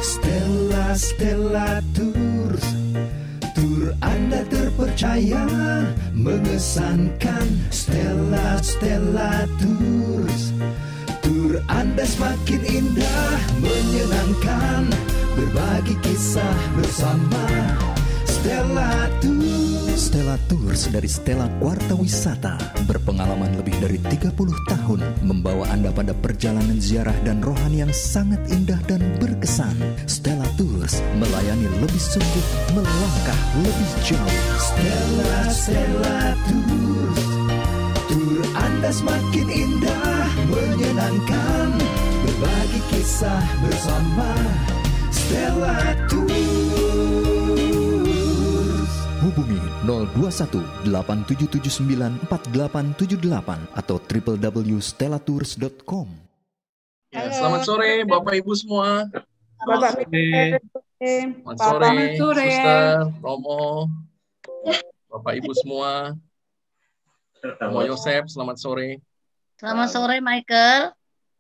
Stella, Stella Tours, tur Anda terpercaya, mengesankan. Stella, Stella Tours, tur Anda semakin indah, menyenangkan, berbagi kisah bersama. Stella Tours. Stella Tours dari Stella Kuarta Wisata berpengalaman lebih dari 30 tahun membawa Anda pada perjalanan ziarah dan rohani yang sangat indah dan berkesan. Stella Tours melayani lebih sungguh, melangkah lebih jauh. Stella, Stella Tours, tur Anda semakin indah, menyenangkan, berbagi kisah bersama. Stella Tours. Hubungi 021 8779 4878 atau www.stellatours.com. Ya, selamat sore Bapak Ibu semua. Bapak Selamat sore, Suster, Romo, Bapak Ibu semua. Romo Yosef, selamat sore. Selamat sore Michael.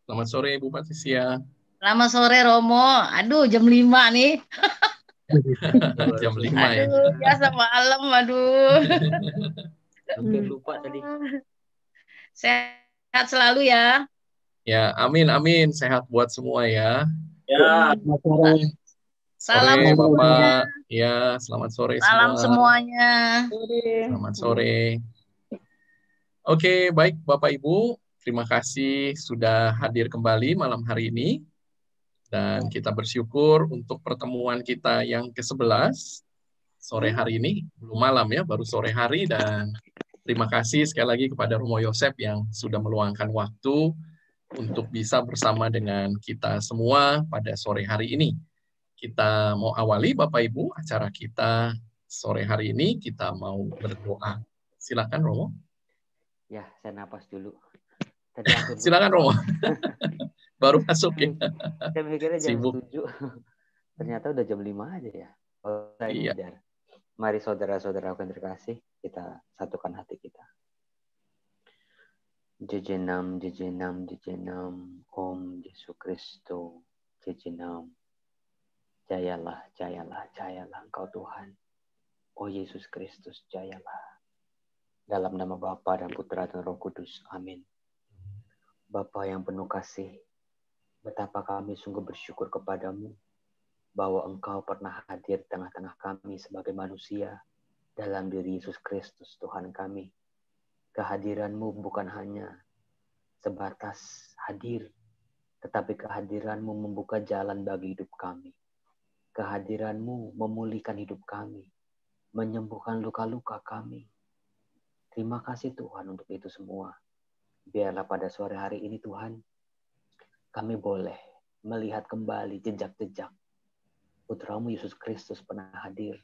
Selamat sore Ibu Patricia. Selamat sore Romo. Aduh jam 5 nih. Jam 5 ya. Aduh, biasa malam, aduh. Hampir lupa tadi. Sehat selalu ya. Ya, amin, amin. Sehat buat semua ya. Ya, Salam Sore, semuanya. Bapak. Ya, selamat sore Salam semua. semuanya. Selamat sore. Oke, baik Bapak Ibu. Terima kasih sudah hadir kembali malam hari ini. Dan kita bersyukur untuk pertemuan kita yang ke-11 sore hari ini. Belum malam ya, baru sore hari. Dan terima kasih sekali lagi kepada Romo Yosef yang sudah meluangkan waktu untuk bisa bersama dengan kita semua pada sore hari ini. Kita mau awali Bapak Ibu acara kita sore hari ini. Kita mau berdoa. Silakan Romo. ya saya napas dulu. Tadi hampir Silakan lupa. Romo. Baru masuk ya. Saya mikirnya jam Sibuk. 7. Ternyata udah jam 5 aja ya. Oh, saya Iya. nyadar. Mari saudara-saudara yang terkasih, kita satukan hati kita. Jejenam, jejenam, jejenam, Om Yesus Kristus, jejenam. Jayalah, jayalah, jayalah Engkau Tuhan. Oh Yesus Kristus, jayalah. Dalam nama Bapa dan Putra dan Roh Kudus. Amin. Bapa yang penuh kasih, betapa kami sungguh bersyukur kepadamu bahwa Engkau pernah hadir di tengah-tengah kami sebagai manusia dalam diri Yesus Kristus Tuhan kami. Kehadiran-Mu bukan hanya sebatas hadir, tetapi kehadiran-Mu membuka jalan bagi hidup kami. Kehadiran-Mu memulihkan hidup kami, menyembuhkan luka-luka kami. Terima kasih Tuhan untuk itu semua. Biarlah pada sore hari ini Tuhan, kami boleh melihat kembali jejak-jejak Putra-Mu Yesus Kristus pernah hadir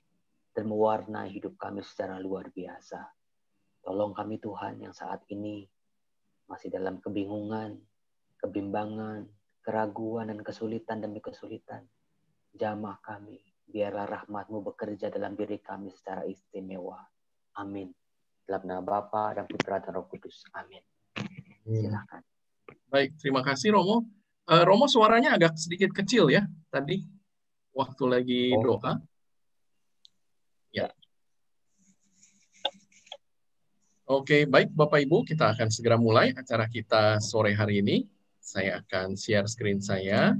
dan mewarnai hidup kami secara luar biasa. Tolong kami Tuhan yang saat ini masih dalam kebingungan, kebimbangan, keraguan dan kesulitan demi kesulitan. Jamah kami, biarlah rahmat-Mu bekerja dalam diri kami secara istimewa. Amin. Dalam nama Bapa dan Putra dan Roh Kudus. Amin. Silakan. Baik, terima kasih Romo. Romo suaranya agak sedikit kecil ya tadi waktu lagi doa. Ya. Oke, baik Bapak Ibu, kita akan segera mulai acara kita sore hari ini. Saya akan share screen saya.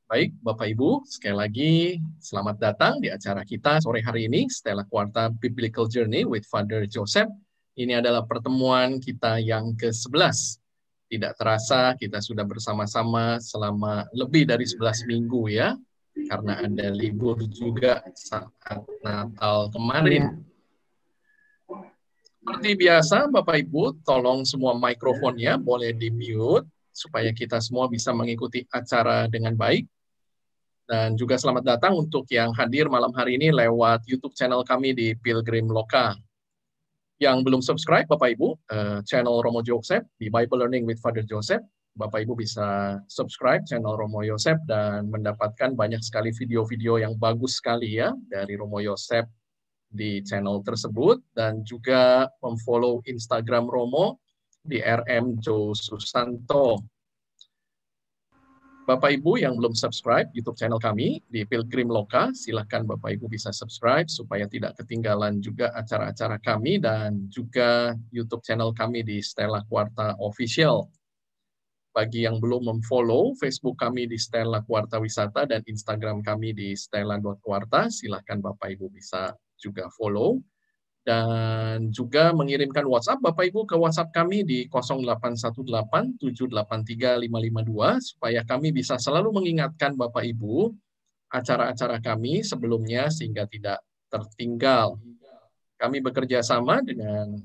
Baik, Bapak Ibu, sekali lagi selamat datang di acara kita sore hari ini, Stella Kuarta Biblical Journey with Father Joseph. Ini adalah pertemuan kita yang ke-11. Tidak terasa kita sudah bersama-sama selama lebih dari 11 minggu ya, karena ada libur juga saat Natal kemarin. Seperti biasa, Bapak Ibu, tolong semua mikrofonnya boleh di-mute, supaya kita semua bisa mengikuti acara dengan baik. Dan juga selamat datang untuk yang hadir malam hari ini lewat YouTube channel kami di Pilgrim Loka. Yang belum subscribe, Bapak Ibu, channel Romo Joseph di Bible Learning with Father Joseph, Bapak Ibu bisa subscribe channel Romo Yosef dan mendapatkan banyak sekali video-video yang bagus sekali ya dari Romo Yosef di channel tersebut, dan juga memfollow Instagram Romo di RM Jo Susanto. Bapak Ibu yang belum subscribe YouTube channel kami di Pilgrim Loka, silakan Bapak Ibu bisa subscribe supaya tidak ketinggalan juga acara-acara kami dan juga YouTube channel kami di Stella Quarta Official. Bagi yang belum memfollow Facebook kami di Stella Quarta Wisata dan Instagram kami di stella.quarta, silakan Bapak Ibu bisa juga follow. Dan juga mengirimkan WhatsApp Bapak Ibu ke WhatsApp kami di 0818-783-552 supaya kami bisa selalu mengingatkan Bapak Ibu acara-acara kami sebelumnya sehingga tidak tertinggal. Kami bekerja sama dengan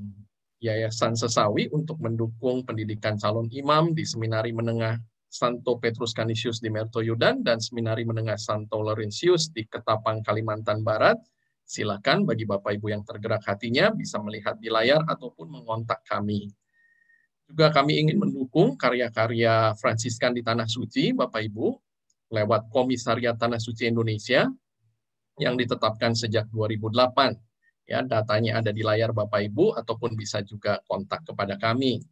Yayasan Sesawi untuk mendukung pendidikan calon imam di Seminari Menengah Santo Petrus Canisius di Mertoyudan dan Seminari Menengah Santo Laurentius di Ketapang, Kalimantan Barat. Silakan bagi Bapak Ibu yang tergerak hatinya bisa melihat di layar ataupun mengontak kami. Juga kami ingin mendukung karya-karya Fransiskan di Tanah Suci, Bapak Ibu, lewat Komisariat Tanah Suci Indonesia yang ditetapkan sejak 2008. Ya, datanya ada di layar Bapak Ibu ataupun bisa juga kontak kepada kami.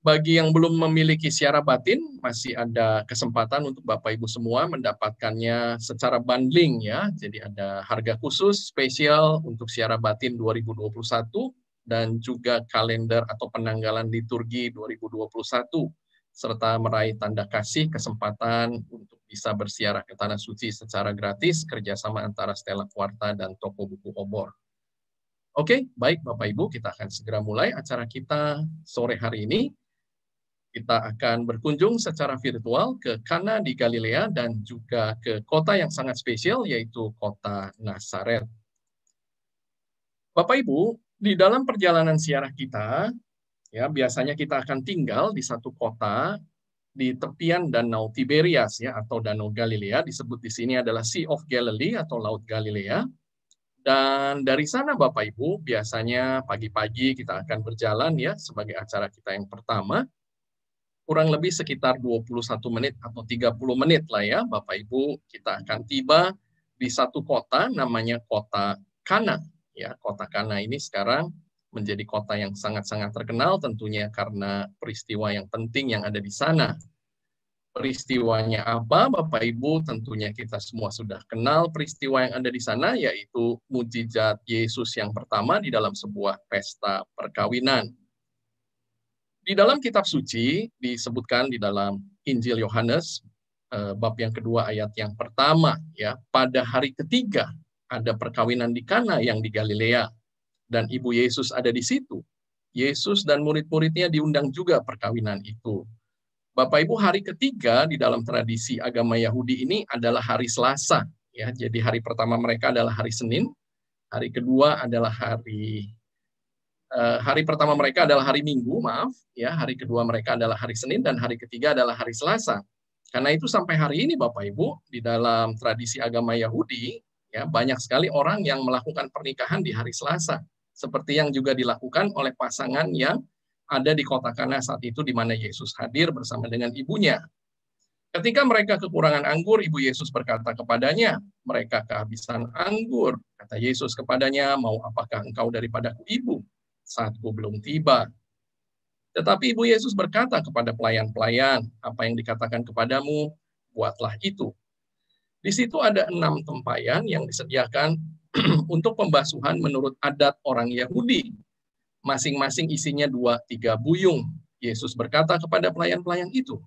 Bagi yang belum memiliki siara batin, masih ada kesempatan untuk Bapak Ibu semua mendapatkannya secara bundling ya. Jadi ada harga khusus spesial untuk siara batin 2021 dan juga kalender atau penanggalan liturgi 2021 serta meraih tanda kasih kesempatan untuk bisa bersiarah ke Tanah Suci secara gratis kerjasama antara Stella Quarta dan toko buku Obor. Oke, baik Bapak Ibu, kita akan segera mulai acara kita sore hari ini. Kita akan berkunjung secara virtual ke Kana di Galilea dan juga ke kota yang sangat spesial, yaitu kota Nazaret. Bapak Ibu, di dalam perjalanan ziarah kita, ya biasanya kita akan tinggal di satu kota di tepian Danau Tiberias, ya atau Danau Galilea, disebut di sini adalah Sea of Galilee atau Laut Galilea. Dan dari sana Bapak Ibu, biasanya pagi-pagi kita akan berjalan ya sebagai acara kita yang pertama. Kurang lebih sekitar 21 menit atau 30 menit lah ya, Bapak Ibu, kita akan tiba di satu kota namanya kota Kana. Ya, kota Kana ini sekarang menjadi kota yang sangat-sangat terkenal tentunya karena peristiwa yang penting yang ada di sana. Peristiwanya apa, Bapak Ibu? Tentunya kita semua sudah kenal peristiwa yang ada di sana, yaitu mukjizat Yesus yang pertama di dalam sebuah pesta perkawinan. Di dalam kitab suci disebutkan di dalam Injil Yohanes bab yang kedua ayat yang pertama ya, pada hari ketiga ada perkawinan di Kana yang di Galilea dan ibu Yesus ada di situ. Yesus dan murid-muridnya diundang juga perkawinan itu. Bapak Ibu, hari ketiga di dalam tradisi agama Yahudi ini adalah hari Selasa ya. Jadi hari pertama mereka adalah hari Senin, hari kedua adalah hari pertama mereka adalah hari Minggu, maaf, ya, hari kedua mereka adalah hari Senin, dan hari ketiga adalah hari Selasa. Karena itu sampai hari ini, Bapak Ibu, di dalam tradisi agama Yahudi, ya, banyak sekali orang yang melakukan pernikahan di hari Selasa, seperti yang juga dilakukan oleh pasangan yang ada di kota Kana saat itu, di mana Yesus hadir bersama dengan ibunya. Ketika mereka kekurangan anggur, ibu Yesus berkata kepadanya, mereka kehabisan anggur. Kata Yesus kepadanya, mau apakah engkau daripadaku, ibu? Saatku belum tiba. Tetapi ibu Yesus berkata kepada pelayan-pelayan, apa yang dikatakan kepadamu, buatlah itu. Di situ ada 6 tempayan yang disediakan untuk pembasuhan menurut adat orang Yahudi. Masing-masing isinya 2-3 buyung. Yesus berkata kepada pelayan-pelayan itu,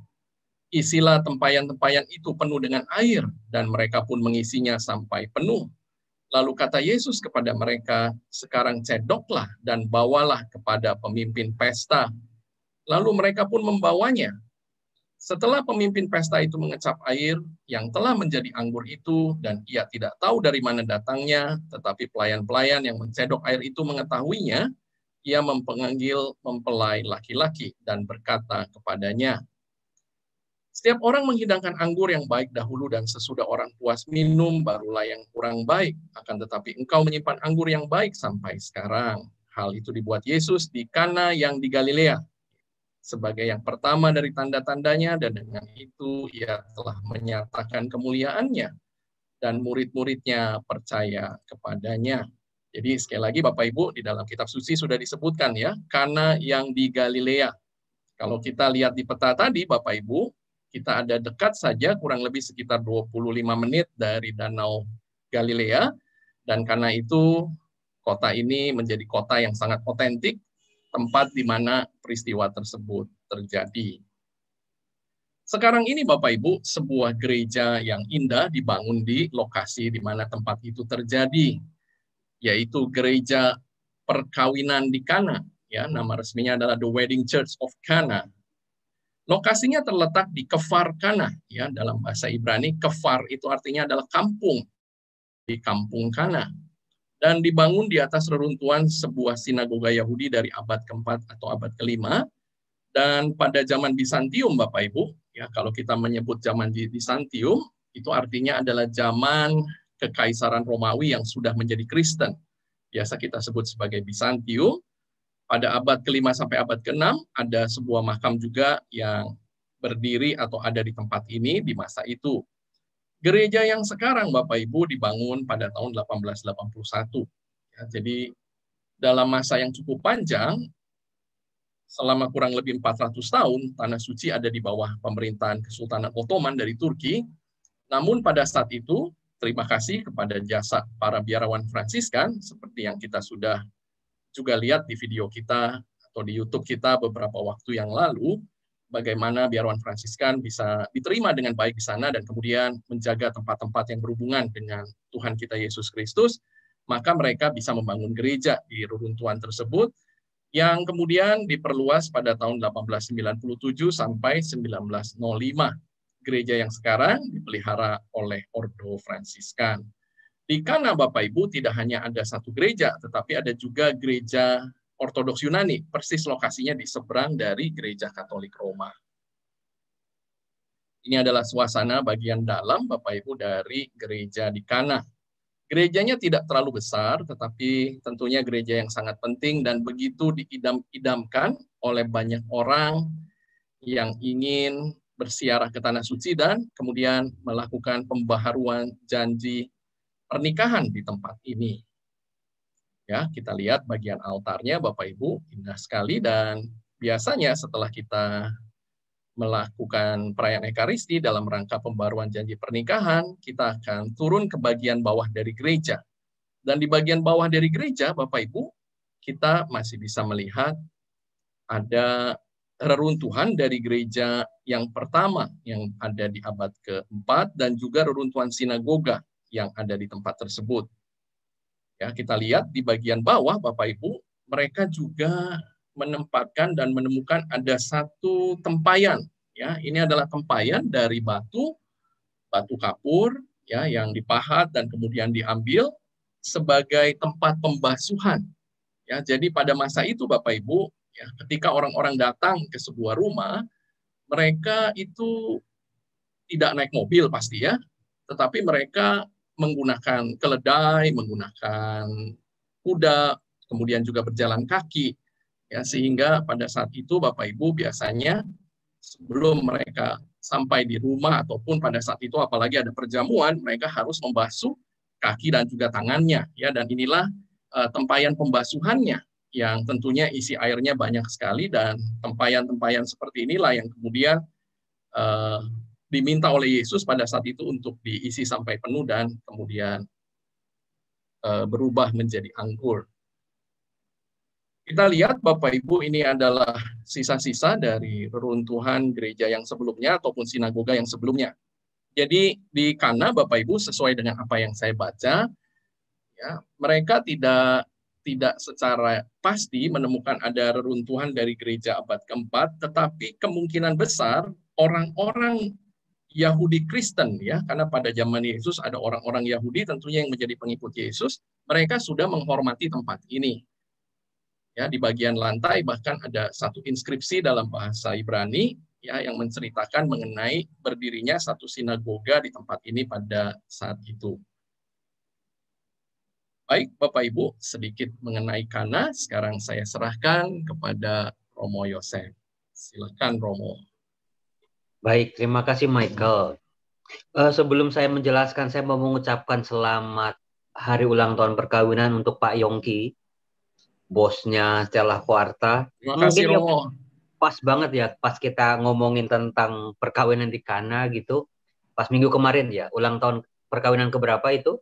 isilah tempayan-tempayan itu penuh dengan air, dan mereka pun mengisinya sampai penuh. Lalu kata Yesus kepada mereka, sekarang cedoklah dan bawalah kepada pemimpin pesta. Lalu mereka pun membawanya. Setelah pemimpin pesta itu mengecap air yang telah menjadi anggur itu, dan ia tidak tahu dari mana datangnya, tetapi pelayan-pelayan yang mencedok air itu mengetahuinya, ia memanggil mempelai laki-laki dan berkata kepadanya, setiap orang menghidangkan anggur yang baik dahulu dan sesudah orang puas minum, barulah yang kurang baik. Akan tetapi engkau menyimpan anggur yang baik sampai sekarang. Hal itu dibuat Yesus di Kana yang di Galilea. Sebagai yang pertama dari tanda-tandanya, dan dengan itu ia telah menyatakan kemuliaannya. Dan murid-muridnya percaya kepadanya. Jadi sekali lagi Bapak Ibu, di dalam kitab suci sudah disebutkan ya, Kana yang di Galilea. Kalau kita lihat di peta tadi Bapak Ibu, kita ada dekat saja kurang lebih sekitar 25 menit dari Danau Galilea, dan karena itu kota ini menjadi kota yang sangat otentik, tempat di mana peristiwa tersebut terjadi. Sekarang ini Bapak Ibu, sebuah gereja yang indah dibangun di lokasi di mana tempat itu terjadi, yaitu gereja perkawinan di Kana. Ya, nama resminya adalah The Wedding Church of Cana. Lokasinya terletak di Kefar Kana. Ya, dalam bahasa Ibrani, Kefar itu artinya adalah kampung, di kampung Kana. Dan dibangun di atas reruntuhan sebuah sinagoga Yahudi dari abad ke-4 atau abad ke-5. Dan pada zaman Bizantium, Bapak Ibu, ya kalau kita menyebut zaman di Bizantium, itu artinya adalah zaman Kekaisaran Romawi yang sudah menjadi Kristen. Biasa kita sebut sebagai Bizantium. Pada abad ke-5 sampai abad ke-6, ada sebuah makam juga yang berdiri atau ada di tempat ini di masa itu. Gereja yang sekarang, Bapak Ibu, dibangun pada tahun 1881. Ya, jadi dalam masa yang cukup panjang, selama kurang lebih 400 tahun, Tanah Suci ada di bawah pemerintahan Kesultanan Ottoman dari Turki. Namun pada saat itu, terima kasih kepada jasa para biarawan Fransiskan, seperti yang kita sudah juga lihat di video kita atau di YouTube kita beberapa waktu yang lalu, bagaimana biarawan Fransiskan bisa diterima dengan baik di sana dan kemudian menjaga tempat-tempat yang berhubungan dengan Tuhan kita Yesus Kristus, maka mereka bisa membangun gereja di reruntuhan tersebut, yang kemudian diperluas pada tahun 1897 sampai 1905. Gereja yang sekarang dipelihara oleh Ordo Fransiskan. Di Kana, Bapak Ibu, tidak hanya ada satu gereja, tetapi ada juga gereja Ortodoks Yunani, persis lokasinya di seberang dari gereja Katolik Roma. Ini adalah suasana bagian dalam, Bapak Ibu, dari gereja di Kana. Gerejanya tidak terlalu besar, tetapi tentunya gereja yang sangat penting dan begitu diidam-idamkan oleh banyak orang yang ingin bersiarah ke Tanah Suci dan kemudian melakukan pembaharuan janji pernikahan di tempat ini. Ya, kita lihat bagian altarnya, Bapak Ibu, indah sekali, dan biasanya setelah kita melakukan perayaan Ekaristi dalam rangka pembaruan janji pernikahan, kita akan turun ke bagian bawah dari gereja. Dan di bagian bawah dari gereja, Bapak Ibu, kita masih bisa melihat ada reruntuhan dari gereja yang pertama yang ada di abad ke-4 dan juga reruntuhan sinagoga yang ada di tempat tersebut. Ya, kita lihat di bagian bawah, Bapak Ibu, mereka juga menempatkan dan menemukan ada satu tempayan. Ya, ini adalah tempayan dari batu kapur, ya, yang dipahat dan kemudian diambil sebagai tempat pembasuhan. Ya, jadi pada masa itu, Bapak Ibu, ya, ketika orang-orang datang ke sebuah rumah, mereka itu tidak naik mobil pasti ya, tetapi mereka menggunakan keledai, menggunakan kuda, kemudian juga berjalan kaki, ya, sehingga pada saat itu Bapak Ibu biasanya sebelum mereka sampai di rumah ataupun pada saat itu apalagi ada perjamuan, mereka harus membasuh kaki dan juga tangannya, ya, dan inilah tempayan pembasuhannya yang tentunya isi airnya banyak sekali, dan tempayan-tempayan seperti inilah yang kemudian diminta oleh Yesus pada saat itu untuk diisi sampai penuh dan kemudian berubah menjadi anggur. Kita lihat, Bapak Ibu, ini adalah sisa-sisa dari reruntuhan gereja yang sebelumnya ataupun sinagoga yang sebelumnya. Jadi di Kana, Bapak Ibu, sesuai dengan apa yang saya baca, ya, mereka tidak secara pasti menemukan ada reruntuhan dari gereja abad ke-4, tetapi kemungkinan besar orang-orang Yahudi Kristen, ya, karena pada zaman Yesus ada orang-orang Yahudi tentunya yang menjadi pengikut Yesus, mereka sudah menghormati tempat ini. Ya, di bagian lantai bahkan ada satu inskripsi dalam bahasa Ibrani, ya, yang menceritakan mengenai berdirinya satu sinagoga di tempat ini pada saat itu. Baik, Bapak Ibu, sedikit mengenai Kana, sekarang saya serahkan kepada Romo Yosef. Silakan, Romo. Baik, terima kasih Michael. Sebelum saya menjelaskan, saya mau mengucapkan selamat hari ulang tahun perkawinan untuk Pak Yongki, bosnya Stella Kuarta. Terima Mungkin kasih ya Romo. pas banget ya, pas kita ngomongin tentang perkawinan di Kana gitu. Pas minggu kemarin ya, ulang tahun perkawinan keberapa itu?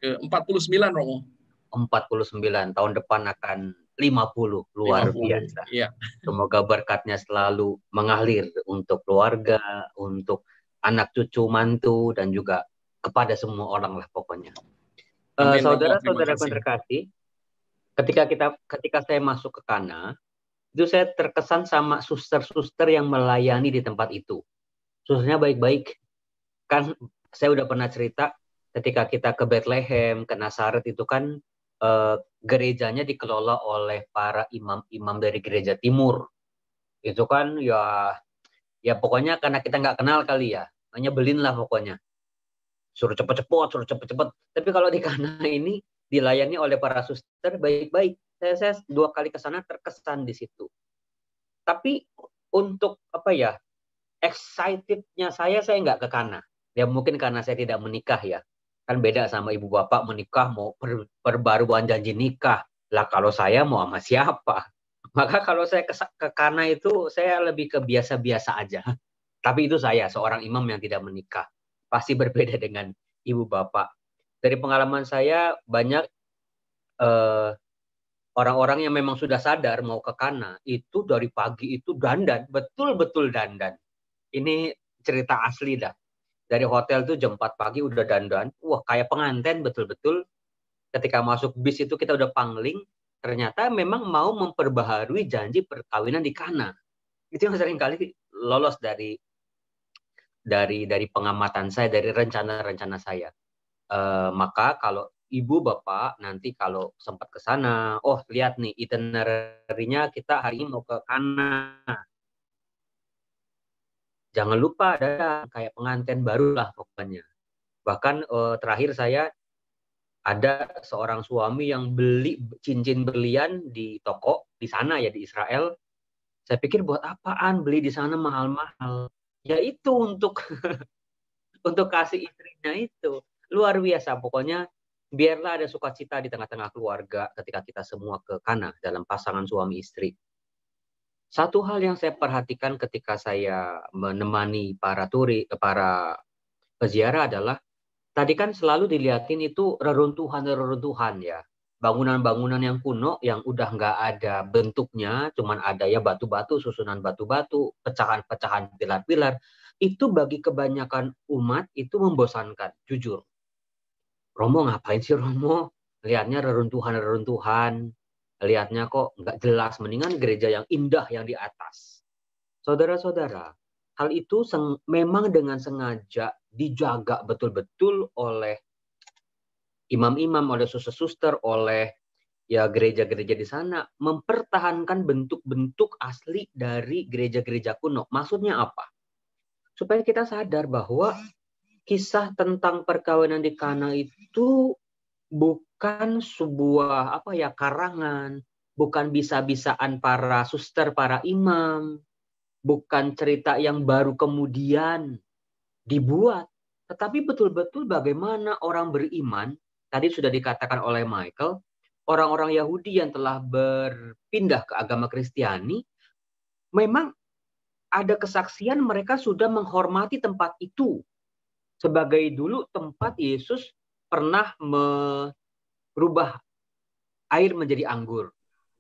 Ke 49 Romo. 49. Tahun depan akan 50. Luar 50. biasa. Iya. Semoga berkatnya selalu mengalir untuk keluarga, untuk anak cucu mantu, dan juga kepada semua orang lah pokoknya. Amin, Romo. Terima Saudara-saudara kasih. terkasih, ketika saya masuk ke Kana, itu saya terkesan sama suster-suster yang melayani di tempat itu. Susternya baik-baik. Kan saya udah pernah cerita ketika kita ke Bethlehem, ke Nazaret itu kan gerejanya dikelola oleh para imam-imam dari gereja timur. Itu kan ya pokoknya karena kita nggak kenal kali ya, nyebelin lah pokoknya. Suruh cepet-cepet. Tapi kalau di Kana ini dilayani oleh para suster baik-baik. Saya 2 kali ke sana terkesan di situ. Tapi untuk excitednya saya nggak ke Kana. Ya mungkin karena saya tidak menikah ya. Kan beda sama ibu bapak menikah mau perbaruan janji nikah. Lah kalau saya mau sama siapa? Maka kalau saya ke Kana itu saya lebih ke biasa-biasa aja. Tapi itu saya seorang imam yang tidak menikah. Pasti berbeda dengan ibu bapak. Dari pengalaman saya banyak orang-orang yang memang sudah sadar mau ke Kana itu dari pagi itu dandan, betul-betul dandan. Ini cerita asli dah. Dari hotel tuh jam 4 pagi udah dandan. Wah, kayak pengantin betul-betul. Ketika masuk bis itu kita udah pangling. Ternyata memang mau memperbaharui janji perkawinan di Kana. Itu yang sering kali lolos dari pengamatan saya, dari rencana-rencana saya. Maka kalau ibu bapak nanti kalau sempat ke sana, oh lihat nih itinerary-nya kita hari ini mau ke Kana. Jangan lupa ada kayak pengantin baru lah pokoknya. Bahkan terakhir saya ada seorang suami yang beli cincin berlian di toko di sana ya di Israel. Saya pikir buat apaan beli di sana mahal-mahal? Ya itu untuk untuk kasih istrinya itu. Luar biasa pokoknya. Biarlah ada sukacita di tengah-tengah keluarga ketika kita semua ke Kana dalam pasangan suami istri. Satu hal yang saya perhatikan ketika saya menemani para peziarah adalah tadi kan selalu dilihatin itu reruntuhan ya. Bangunan-bangunan yang kuno yang udah nggak ada bentuknya, cuman ada ya batu-batu, susunan batu-batu, pecahan-pecahan pilar-pilar. Itu bagi kebanyakan umat itu membosankan, jujur. Romo ngapain sih Romo? Lihatnya reruntuhan-reruntuhan. Lihatnya kok nggak jelas. Mendingan gereja yang indah yang di atas. Saudara-saudara, hal itu memang dengan sengaja dijaga betul-betul oleh imam-imam, oleh suster-suster, oleh ya gereja-gereja di sana. Mempertahankan bentuk-bentuk asli dari gereja-gereja kuno. Maksudnya apa? Supaya kita sadar bahwa kisah tentang perkawinan di Kana itu bukan sebuah karangan, bukan bisa-bisaan para suster, para imam, bukan cerita yang baru kemudian dibuat, tetapi betul-betul bagaimana orang beriman, tadi sudah dikatakan oleh Michael, orang-orang Yahudi yang telah berpindah ke agama Kristiani, memang ada kesaksian mereka sudah menghormati tempat itu. Sebagai dulu tempat Yesus pernah merubah air menjadi anggur.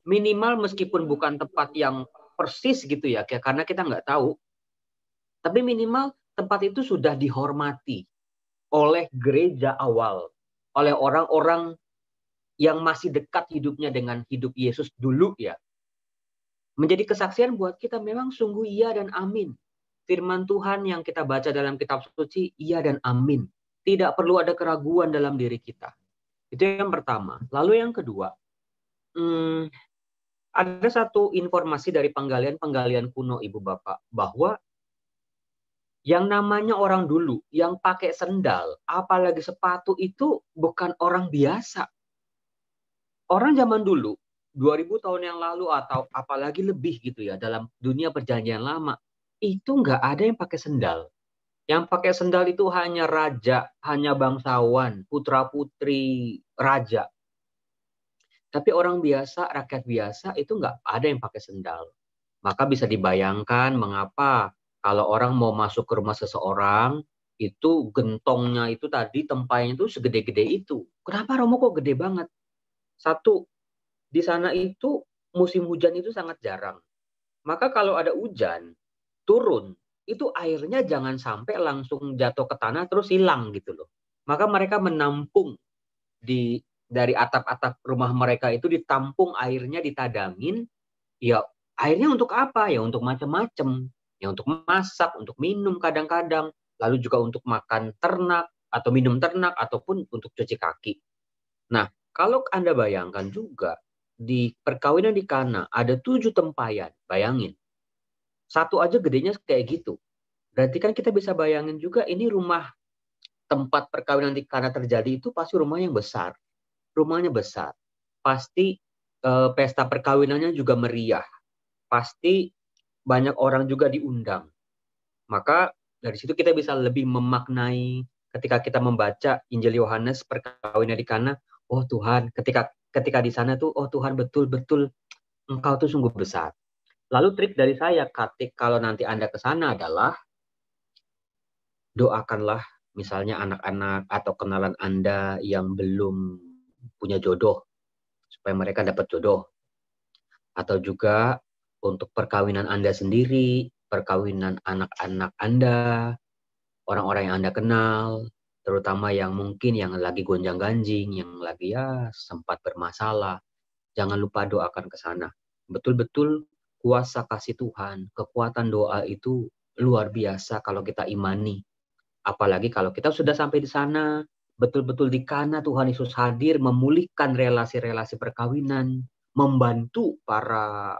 Minimal meskipun bukan tempat yang persis gitu ya, karena kita nggak tahu. Tapi minimal tempat itu sudah dihormati oleh gereja awal. Oleh orang-orang yang masih dekat hidupnya dengan hidup Yesus dulu ya. Menjadi kesaksian buat kita memang sungguh iya dan amin. Firman Tuhan yang kita baca dalam kitab suci, iya dan amin. Tidak perlu ada keraguan dalam diri kita. Itu yang pertama. Lalu yang kedua, ada satu informasi dari penggalian kuno Ibu Bapak, bahwa yang namanya orang dulu, yang pakai sendal, apalagi sepatu itu bukan orang biasa. Orang zaman dulu, 2000 tahun yang lalu atau apalagi lebih gitu ya, dalam dunia perjanjian lama, itu nggak ada yang pakai sendal. Yang pakai sendal itu hanya raja, hanya bangsawan, putra-putri raja. Tapi orang biasa, rakyat biasa itu nggak ada yang pakai sendal. Maka bisa dibayangkan mengapa kalau orang mau masuk ke rumah seseorang, itu gentongnya itu tadi, tempatnya itu segede-gede itu. Kenapa Romo kok gede banget? Satu, di sana itu musim hujan itu sangat jarang. Maka kalau ada hujan, turun, itu airnya jangan sampai langsung jatuh ke tanah terus hilang gitu loh. Maka mereka menampung dari atap-atap rumah mereka itu ditampung airnya, ditadamin. Ya airnya untuk apa? Ya untuk macam-macam. Ya untuk masak, untuk minum kadang-kadang. Lalu juga untuk makan ternak atau minum ternak ataupun untuk cuci kaki. Nah, kalau Anda bayangkan juga di perkawinan di Kana ada 7 tempayan. Bayangin. Satu aja gedenya kayak gitu. Berarti kan kita bisa bayangin juga ini rumah tempat perkawinan di Kana terjadi itu pasti rumah yang besar. Rumahnya besar. Pasti pesta perkawinannya juga meriah. Pasti banyak orang juga diundang. Maka dari situ kita bisa lebih memaknai ketika kita membaca Injil Yohanes perkawinan di Kana. Oh Tuhan, ketika di sana tuh, oh Tuhan betul-betul Engkau tuh sungguh besar. Lalu trik dari saya, kalau nanti Anda ke sana adalah doakanlah misalnya anak-anak atau kenalan Anda yang belum punya jodoh, supaya mereka dapat jodoh. Atau juga untuk perkawinan Anda sendiri, perkawinan anak-anak Anda, orang-orang yang Anda kenal, terutama yang mungkin yang lagi gonjang-ganjing, yang lagi ya sempat bermasalah. Jangan lupa doakan ke sana. Betul-betul kuasa kasih Tuhan, kekuatan doa itu luar biasa kalau kita imani. Apalagi kalau kita sudah sampai di sana, betul-betul di Kana Tuhan Yesus hadir memulihkan relasi-relasi perkawinan, membantu para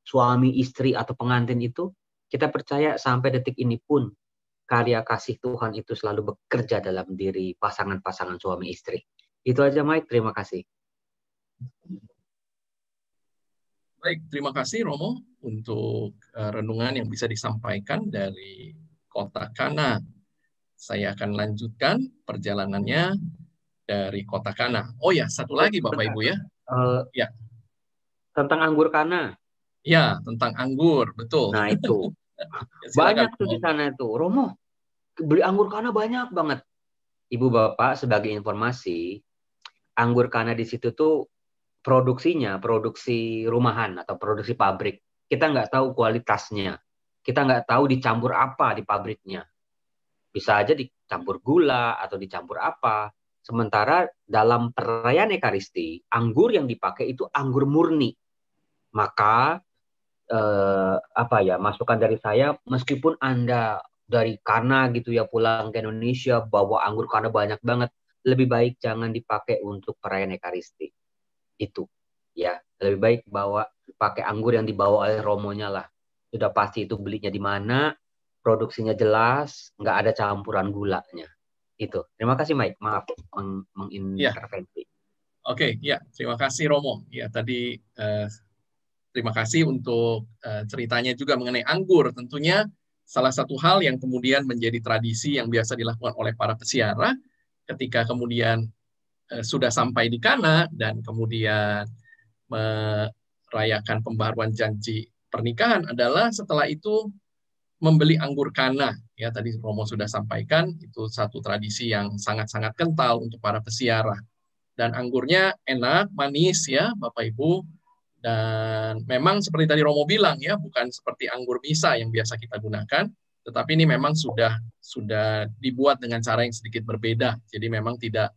suami, istri, atau pengantin itu. Kita percaya sampai detik ini pun karya kasih Tuhan itu selalu bekerja dalam diri pasangan-pasangan suami istri. Itu aja Mike, terima kasih. Baik, terima kasih Romo untuk renungan yang bisa disampaikan dari kota Kana. Saya akan lanjutkan perjalanannya dari kota Kana. Oh ya, satu lagi Bapak Ibu ya. Ya. Tentang anggur Kana. Ya, tentang anggur, betul. Nah itu. Ya, banyak tuh di sana itu. Romo, beli anggur Kana banyak banget. Ibu Bapak, sebagai informasi, anggur Kana di situ tuh produksinya, produksi rumahan atau produksi pabrik. Kita nggak tahu kualitasnya. Kita nggak tahu dicampur apa di pabriknya. Bisa aja dicampur gula atau dicampur apa. Sementara dalam perayaan Ekaristi, anggur yang dipakai itu anggur murni. Maka masukan dari saya, meskipun Anda dari Kana gitu ya pulang ke Indonesia bawa anggur Kana banyak banget, lebih baik jangan dipakai untuk perayaan Ekaristi. Itu ya, lebih baik pakai anggur yang dibawa oleh romonya lah. Sudah pasti itu belinya di mana, produksinya jelas, nggak ada campuran gulanya. Itu. Terima kasih Mike, maaf mengintervensi. Oke, ya, terima kasih Romo. Ya, tadi terima kasih untuk ceritanya juga mengenai anggur. Tentunya salah satu hal yang kemudian menjadi tradisi yang biasa dilakukan oleh para pesiara ketika kemudian sudah sampai di Kana dan kemudian merayakan pembaharuan janji pernikahan adalah setelah itu membeli anggur Kana. Ya, tadi Romo sudah sampaikan, itu satu tradisi yang sangat-sangat kental untuk para pesiara. Dan anggurnya enak, manis ya, Bapak Ibu. Dan memang seperti tadi Romo bilang ya, bukan seperti anggur misa yang biasa kita gunakan, tetapi ini memang sudah dibuat dengan cara yang sedikit berbeda. Jadi memang tidak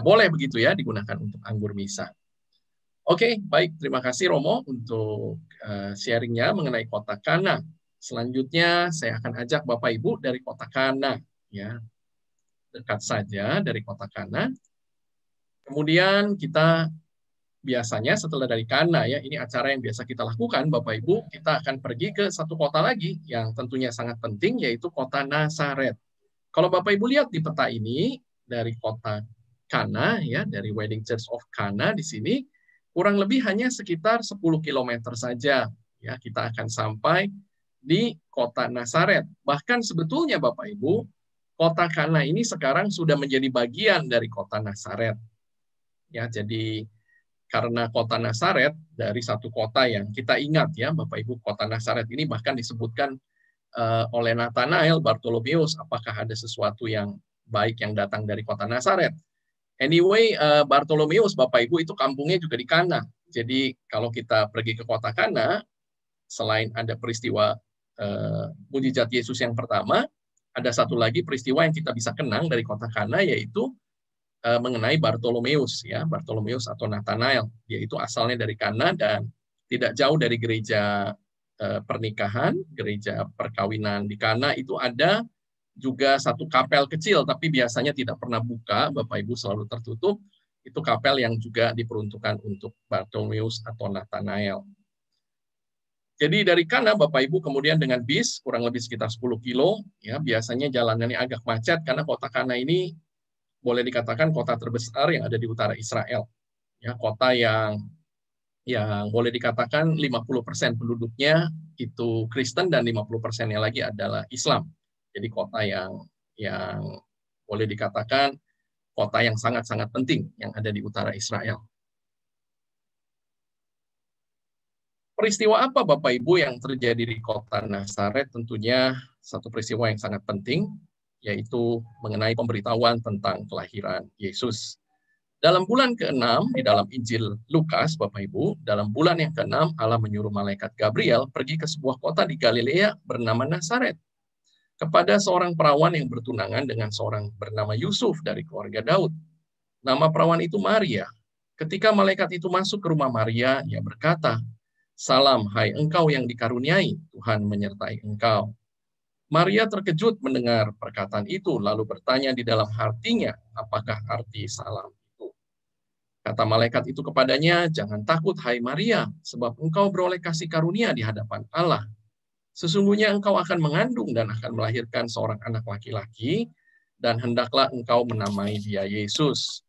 boleh begitu ya digunakan untuk anggur misa. Oke, baik, terima kasih Romo untuk sharingnya mengenai kota Kana. Selanjutnya saya akan ajak Bapak Ibu dari kota Kana ya, dekat saja dari kota Kana. Kemudian kita biasanya setelah dari Kana ya, ini acara yang biasa kita lakukan Bapak Ibu, kita akan pergi ke satu kota lagi yang tentunya sangat penting, yaitu kota Nazaret. Kalau Bapak Ibu lihat di peta ini, dari kota Kana, ya, dari Wedding Church of Kana di sini, kurang lebih hanya sekitar 10 km saja. Ya, kita akan sampai di kota Nazaret. Bahkan sebetulnya Bapak Ibu, kota Kana ini sekarang sudah menjadi bagian dari kota Nazaret. Ya, jadi karena kota Nazaret dari satu kota yang kita ingat ya Bapak Ibu, kota Nazaret ini bahkan disebutkan oleh Nathanael, Bartolomeus, apakah ada sesuatu yang baik yang datang dari kota Nazaret. Anyway, Bartolomeus Bapak Ibu itu kampungnya juga di Kana. Jadi kalau kita pergi ke kota Kana, selain ada peristiwa mujizat Yesus yang pertama, ada satu lagi peristiwa yang kita bisa kenang dari kota Kana, yaitu mengenai Bartolomeus, ya, Bartolomeus atau Nathanael. Dia itu asalnya dari Kana dan tidak jauh dari gereja pernikahan, gereja perkawinan di Kana itu ada juga satu kapel kecil, tapi biasanya tidak pernah buka, Bapak Ibu, selalu tertutup. Itu kapel yang juga diperuntukkan untuk Bartolomeus atau Nathanael. Jadi dari Kana, Bapak Ibu, kemudian dengan bis, kurang lebih sekitar 10 kilo, ya, biasanya jalanannya agak macet, karena kota Kana ini boleh dikatakan kota terbesar yang ada di utara Israel. Ya, kota yang boleh dikatakan 50% penduduknya itu Kristen dan 50%-nya lagi adalah Islam. Jadi kota yang boleh dikatakan kota yang sangat-sangat penting yang ada di utara Israel. Peristiwa apa Bapak Ibu yang terjadi di kota Nazaret? Tentunya satu peristiwa yang sangat penting, yaitu mengenai pemberitahuan tentang kelahiran Yesus. Dalam bulan ke-6 di dalam Injil Lukas, Bapak Ibu, dalam bulan yang ke-6 Allah menyuruh malaikat Gabriel pergi ke sebuah kota di Galilea bernama Nazaret kepada seorang perawan yang bertunangan dengan seorang bernama Yusuf dari keluarga Daud. Nama perawan itu Maria. Ketika malaikat itu masuk ke rumah Maria, ia berkata, "Salam, hai engkau yang dikaruniai, Tuhan menyertai engkau." Maria terkejut mendengar perkataan itu, lalu bertanya di dalam hatinya, apakah arti salam itu. Kata malaikat itu kepadanya, "Jangan takut, hai Maria, sebab engkau beroleh kasih karunia di hadapan Allah. Sesungguhnya engkau akan mengandung dan akan melahirkan seorang anak laki-laki, dan hendaklah engkau menamai dia Yesus.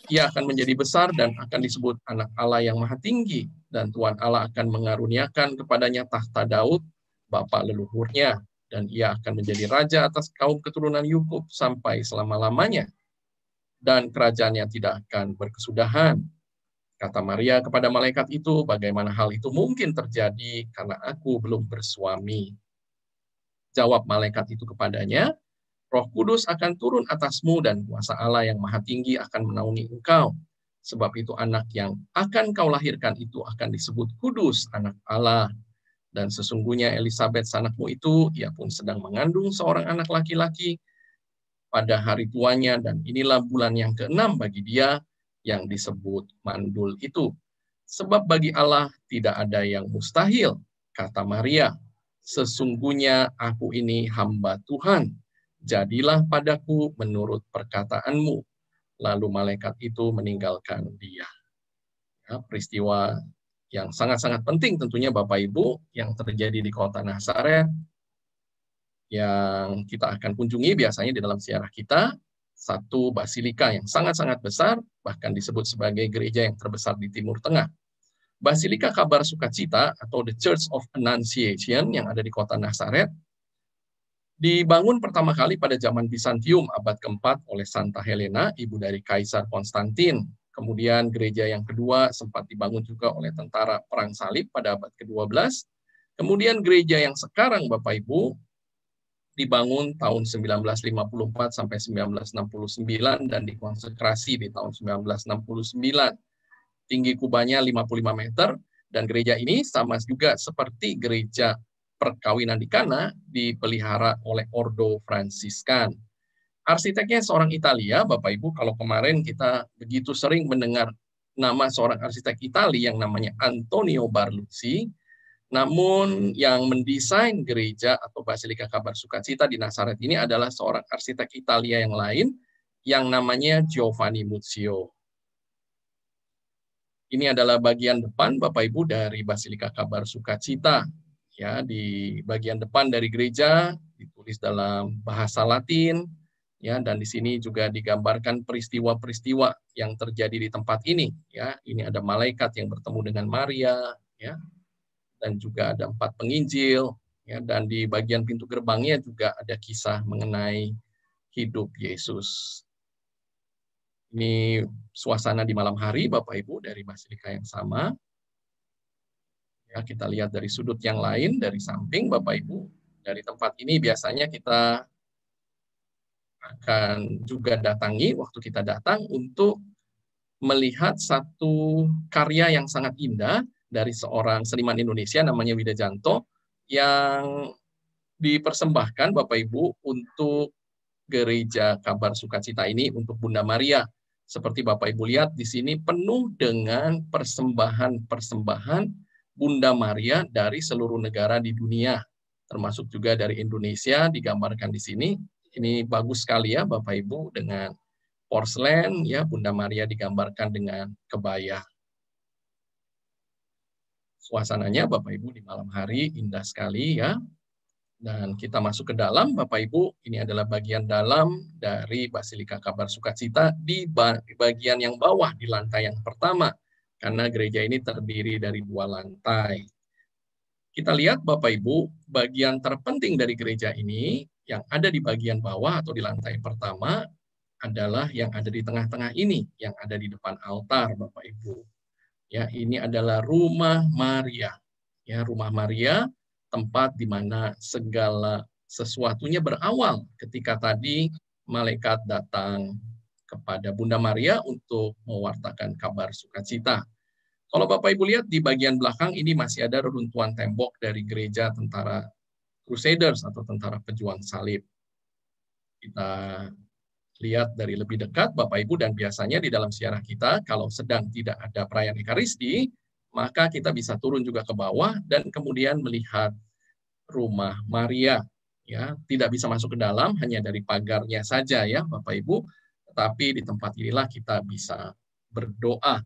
Ia akan menjadi besar dan akan disebut anak Allah yang maha tinggi, dan Tuhan Allah akan mengaruniakan kepadanya tahta Daud, bapa leluhurnya, dan ia akan menjadi raja atas kaum keturunan Yakub sampai selama-lamanya. Dan kerajaannya tidak akan berkesudahan." Kata Maria kepada malaikat itu, "Bagaimana hal itu mungkin terjadi karena aku belum bersuami?" Jawab malaikat itu kepadanya, "Roh Kudus akan turun atasmu dan kuasa Allah yang maha tinggi akan menaungi engkau. Sebab itu anak yang akan kau lahirkan itu akan disebut kudus, anak Allah. Dan sesungguhnya Elisabet sanakmu itu, ia pun sedang mengandung seorang anak laki-laki pada hari tuanya, dan inilah bulan yang ke-6 bagi dia yang disebut mandul itu. Sebab bagi Allah tidak ada yang mustahil." Kata Maria, "Sesungguhnya aku ini hamba Tuhan, jadilah padaku menurut perkataanmu." Lalu malaikat itu meninggalkan dia. Ya, peristiwa yang sangat-sangat penting tentunya Bapak Ibu yang terjadi di kota Nazaret, yang kita akan kunjungi biasanya di dalam ziarah kita, satu basilika yang sangat-sangat besar, bahkan disebut sebagai gereja yang terbesar di Timur Tengah. Basilika Kabar Sukacita atau The Church of Annunciation yang ada di kota Nazaret, dibangun pertama kali pada zaman Bizantium abad ke-4 oleh Santa Helena, ibu dari Kaisar Konstantin. Kemudian gereja yang kedua sempat dibangun juga oleh tentara Perang Salib pada abad ke-12. Kemudian gereja yang sekarang Bapak Ibu dibangun tahun 1954 sampai 1969 dan dikonsekrasi di tahun 1969. Tinggi kubahnya 55 meter, dan gereja ini sama juga seperti gereja perkawinan di Kana dipelihara oleh Ordo Fransiskan. Arsiteknya seorang Italia, Bapak Ibu, kalau kemarin kita begitu sering mendengar nama seorang arsitek Italia yang namanya Antonio Barluzzi, namun yang mendesain gereja atau Basilika Kabar Sukacita di Nazaret ini adalah seorang arsitek Italia yang lain yang namanya Giovanni Muzio. Ini adalah bagian depan Bapak Ibu dari Basilika Kabar Sukacita. Ya, di bagian depan dari gereja ditulis dalam bahasa Latin, ya, dan di sini juga digambarkan peristiwa-peristiwa yang terjadi di tempat ini. Ya, ini ada malaikat yang bertemu dengan Maria, ya, dan juga ada 4 penginjil, Ya, dan di bagian pintu gerbangnya juga ada kisah mengenai hidup Yesus. Ini suasana di malam hari, Bapak Ibu, dari basilika yang sama. Ya, kita lihat dari sudut yang lain, dari samping, Bapak Ibu. Dari tempat ini biasanya kita akan juga datangi waktu kita datang untuk melihat satu karya yang sangat indah dari seorang seniman Indonesia namanya Wida Janto yang dipersembahkan Bapak Ibu untuk Gereja Kabar Sukacita ini untuk Bunda Maria. Seperti Bapak Ibu lihat di sini penuh dengan persembahan-persembahan Bunda Maria dari seluruh negara di dunia, termasuk juga dari Indonesia digambarkan di sini. Ini bagus sekali ya Bapak Ibu, dengan porselen ya, Bunda Maria digambarkan dengan kebaya. Suasananya Bapak Ibu di malam hari indah sekali ya. Dan kita masuk ke dalam Bapak Ibu, ini adalah bagian dalam dari Basilika Kabar Sukacita di bagian yang bawah di lantai yang pertama, karena gereja ini terdiri dari 2 lantai. Kita lihat Bapak Ibu, bagian terpenting dari gereja ini yang ada di bagian bawah atau di lantai pertama adalah yang ada di tengah-tengah ini, yang ada di depan altar Bapak Ibu. Ya, ini adalah rumah Maria. Ya, rumah Maria, tempat di mana segala sesuatunya berawal ketika tadi malaikat datang kepada Bunda Maria untuk mewartakan kabar sukacita. Kalau Bapak Ibu lihat di bagian belakang ini masih ada reruntuhan tembok dari gereja tentara Crusaders atau tentara pejuang salib. Kita lihat dari lebih dekat Bapak Ibu, dan biasanya di dalam siarah kita kalau sedang tidak ada perayaan Ekaristi, maka kita bisa turun juga ke bawah dan kemudian melihat rumah Maria. Ya, tidak bisa masuk ke dalam hanya dari pagarnya saja ya Bapak Ibu, tetapi di tempat inilah kita bisa berdoa.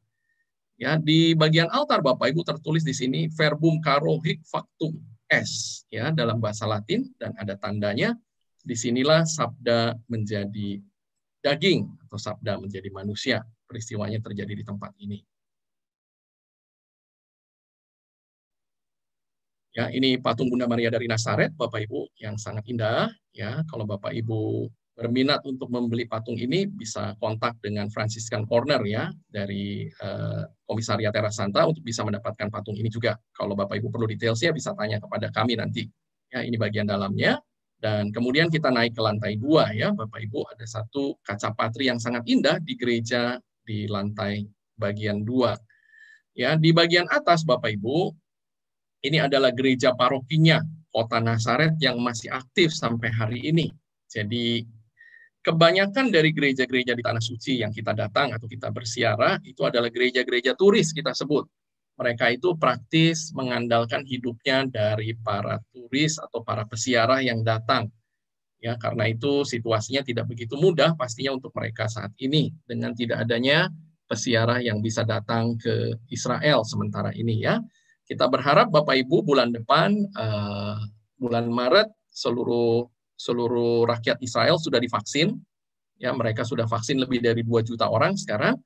Ya, di bagian altar Bapak Ibu tertulis di sini verbum caro hic factum est ya dalam bahasa Latin, dan ada tandanya. Disinilah sabda menjadi daging atau sabda menjadi manusia. Peristiwanya terjadi di tempat ini. Ya, ini patung Bunda Maria dari Nazaret, Bapak Ibu, yang sangat indah. Ya, kalau Bapak Ibu berminat untuk membeli patung ini, bisa kontak dengan Franciscan Corner ya dari Komisariat Terra Santa untuk bisa mendapatkan patung ini juga. Kalau Bapak Ibu perlu detailsnya, bisa tanya kepada kami nanti. Ya, ini bagian dalamnya. Dan kemudian kita naik ke lantai 2 ya, Bapak Ibu, ada satu kaca patri yang sangat indah di gereja di lantai bagian 2. Ya, di bagian atas Bapak Ibu, ini adalah gereja parokinya Kota Nazaret yang masih aktif sampai hari ini. Jadi kebanyakan dari gereja-gereja di Tanah Suci yang kita datang atau kita bersiarah itu adalah gereja-gereja turis kita sebut. Mereka itu praktis mengandalkan hidupnya dari para turis atau para pesiarah yang datang. Ya, karena itu situasinya tidak begitu mudah pastinya untuk mereka saat ini dengan tidak adanya pesiarah yang bisa datang ke Israel sementara ini ya. Kita berharap Bapak Ibu bulan depan, bulan Maret, seluruh rakyat Israel sudah divaksin. Ya, mereka sudah vaksin lebih dari 2 juta orang sekarang,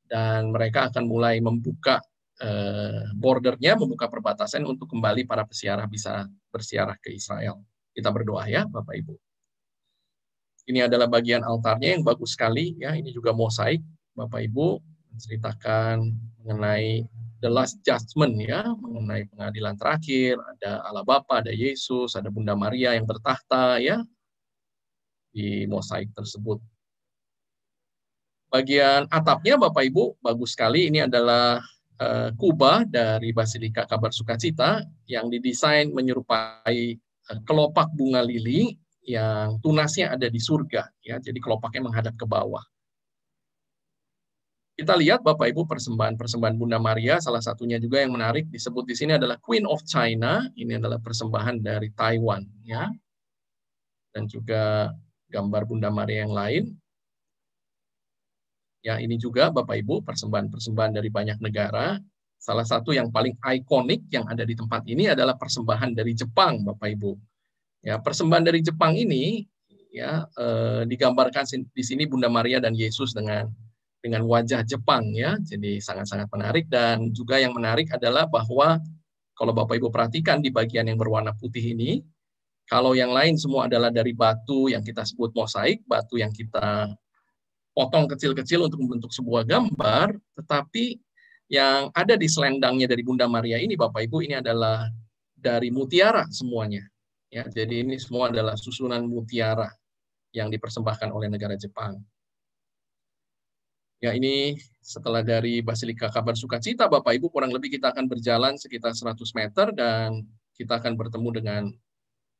dan mereka akan mulai membuka bordernya, membuka perbatasan untuk kembali para pesiarah bisa bersiarah ke Israel. Kita berdoa ya Bapak Ibu. Ini adalah bagian altarnya yang bagus sekali. Ya, ini juga mosaik Bapak Ibu, menceritakan mengenai The Last Judgment ya, mengenai pengadilan terakhir, ada Allah Bapa, ada Yesus, ada Bunda Maria yang bertahta ya di mosaik tersebut. Bagian atapnya Bapak Ibu bagus sekali, ini adalah kubah dari Basilika Kabar Sukacita yang didesain menyerupai kelopak bunga lili yang tunasnya ada di surga ya, jadi kelopaknya menghadap ke bawah. Kita lihat Bapak Ibu persembahan-persembahan Bunda Maria, salah satunya juga yang menarik disebut di sini adalah Queen of China. Ini adalah persembahan dari Taiwan ya. Dan juga gambar Bunda Maria yang lain. Ya, ini juga Bapak Ibu persembahan-persembahan dari banyak negara. Salah satu yang paling ikonik yang ada di tempat ini adalah persembahan dari Jepang Bapak Ibu. Ya, persembahan dari Jepang ini ya digambarkan di sini Bunda Maria dan Yesus dengan wajah Jepang ya, jadi sangat-sangat menarik. Dan juga yang menarik adalah bahwa Kalau Bapak Ibu perhatikan di bagian yang berwarna putih ini, kalau yang lain semua adalah dari batu yang kita sebut mosaik, batu yang kita potong kecil-kecil untuk membentuk sebuah gambar, tetapi yang ada di selendangnya dari Bunda Maria ini, Bapak Ibu, ini adalah dari mutiara semuanya. Ya, jadi ini semua adalah susunan mutiara yang dipersembahkan oleh negara Jepang. Ya, ini setelah dari Basilika Kabar Sukacita, Bapak Ibu, kurang lebih kita akan berjalan sekitar 100 meter dan kita akan bertemu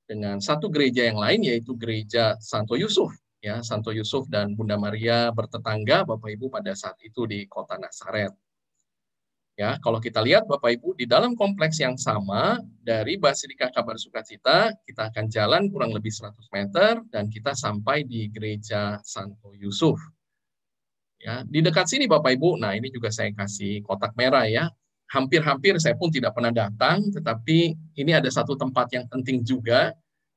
dengan satu gereja yang lain, yaitu gereja Santo Yusuf. Ya, Santo Yusuf dan Bunda Maria bertetangga, Bapak Ibu, pada saat itu di kota Nazaret. Ya, kalau kita lihat Bapak Ibu, di dalam kompleks yang sama dari Basilika Kabar Sukacita, kita akan jalan kurang lebih 100 meter dan kita sampai di gereja Santo Yusuf. Ya, di dekat sini Bapak Ibu, nah ini juga saya kasih kotak merah ya. Hampir-hampir saya pun tidak pernah datang, tetapi ini ada satu tempat yang penting juga,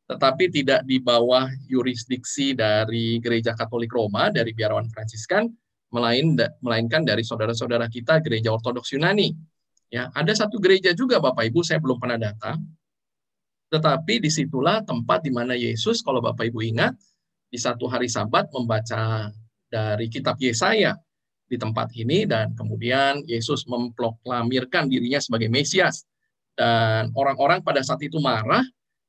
tetapi tidak di bawah yurisdiksi dari Gereja Katolik Roma, dari biarawan Fransiskan, melainkan dari saudara-saudara kita Gereja Ortodoks Yunani. Ya, ada satu gereja juga Bapak Ibu, saya belum pernah datang, tetapi disitulah tempat di mana Yesus, kalau Bapak Ibu ingat, di satu hari Sabat membaca dari kitab Yesaya di tempat ini, dan kemudian Yesus memproklamirkan dirinya sebagai Mesias. Dan orang-orang pada saat itu marah,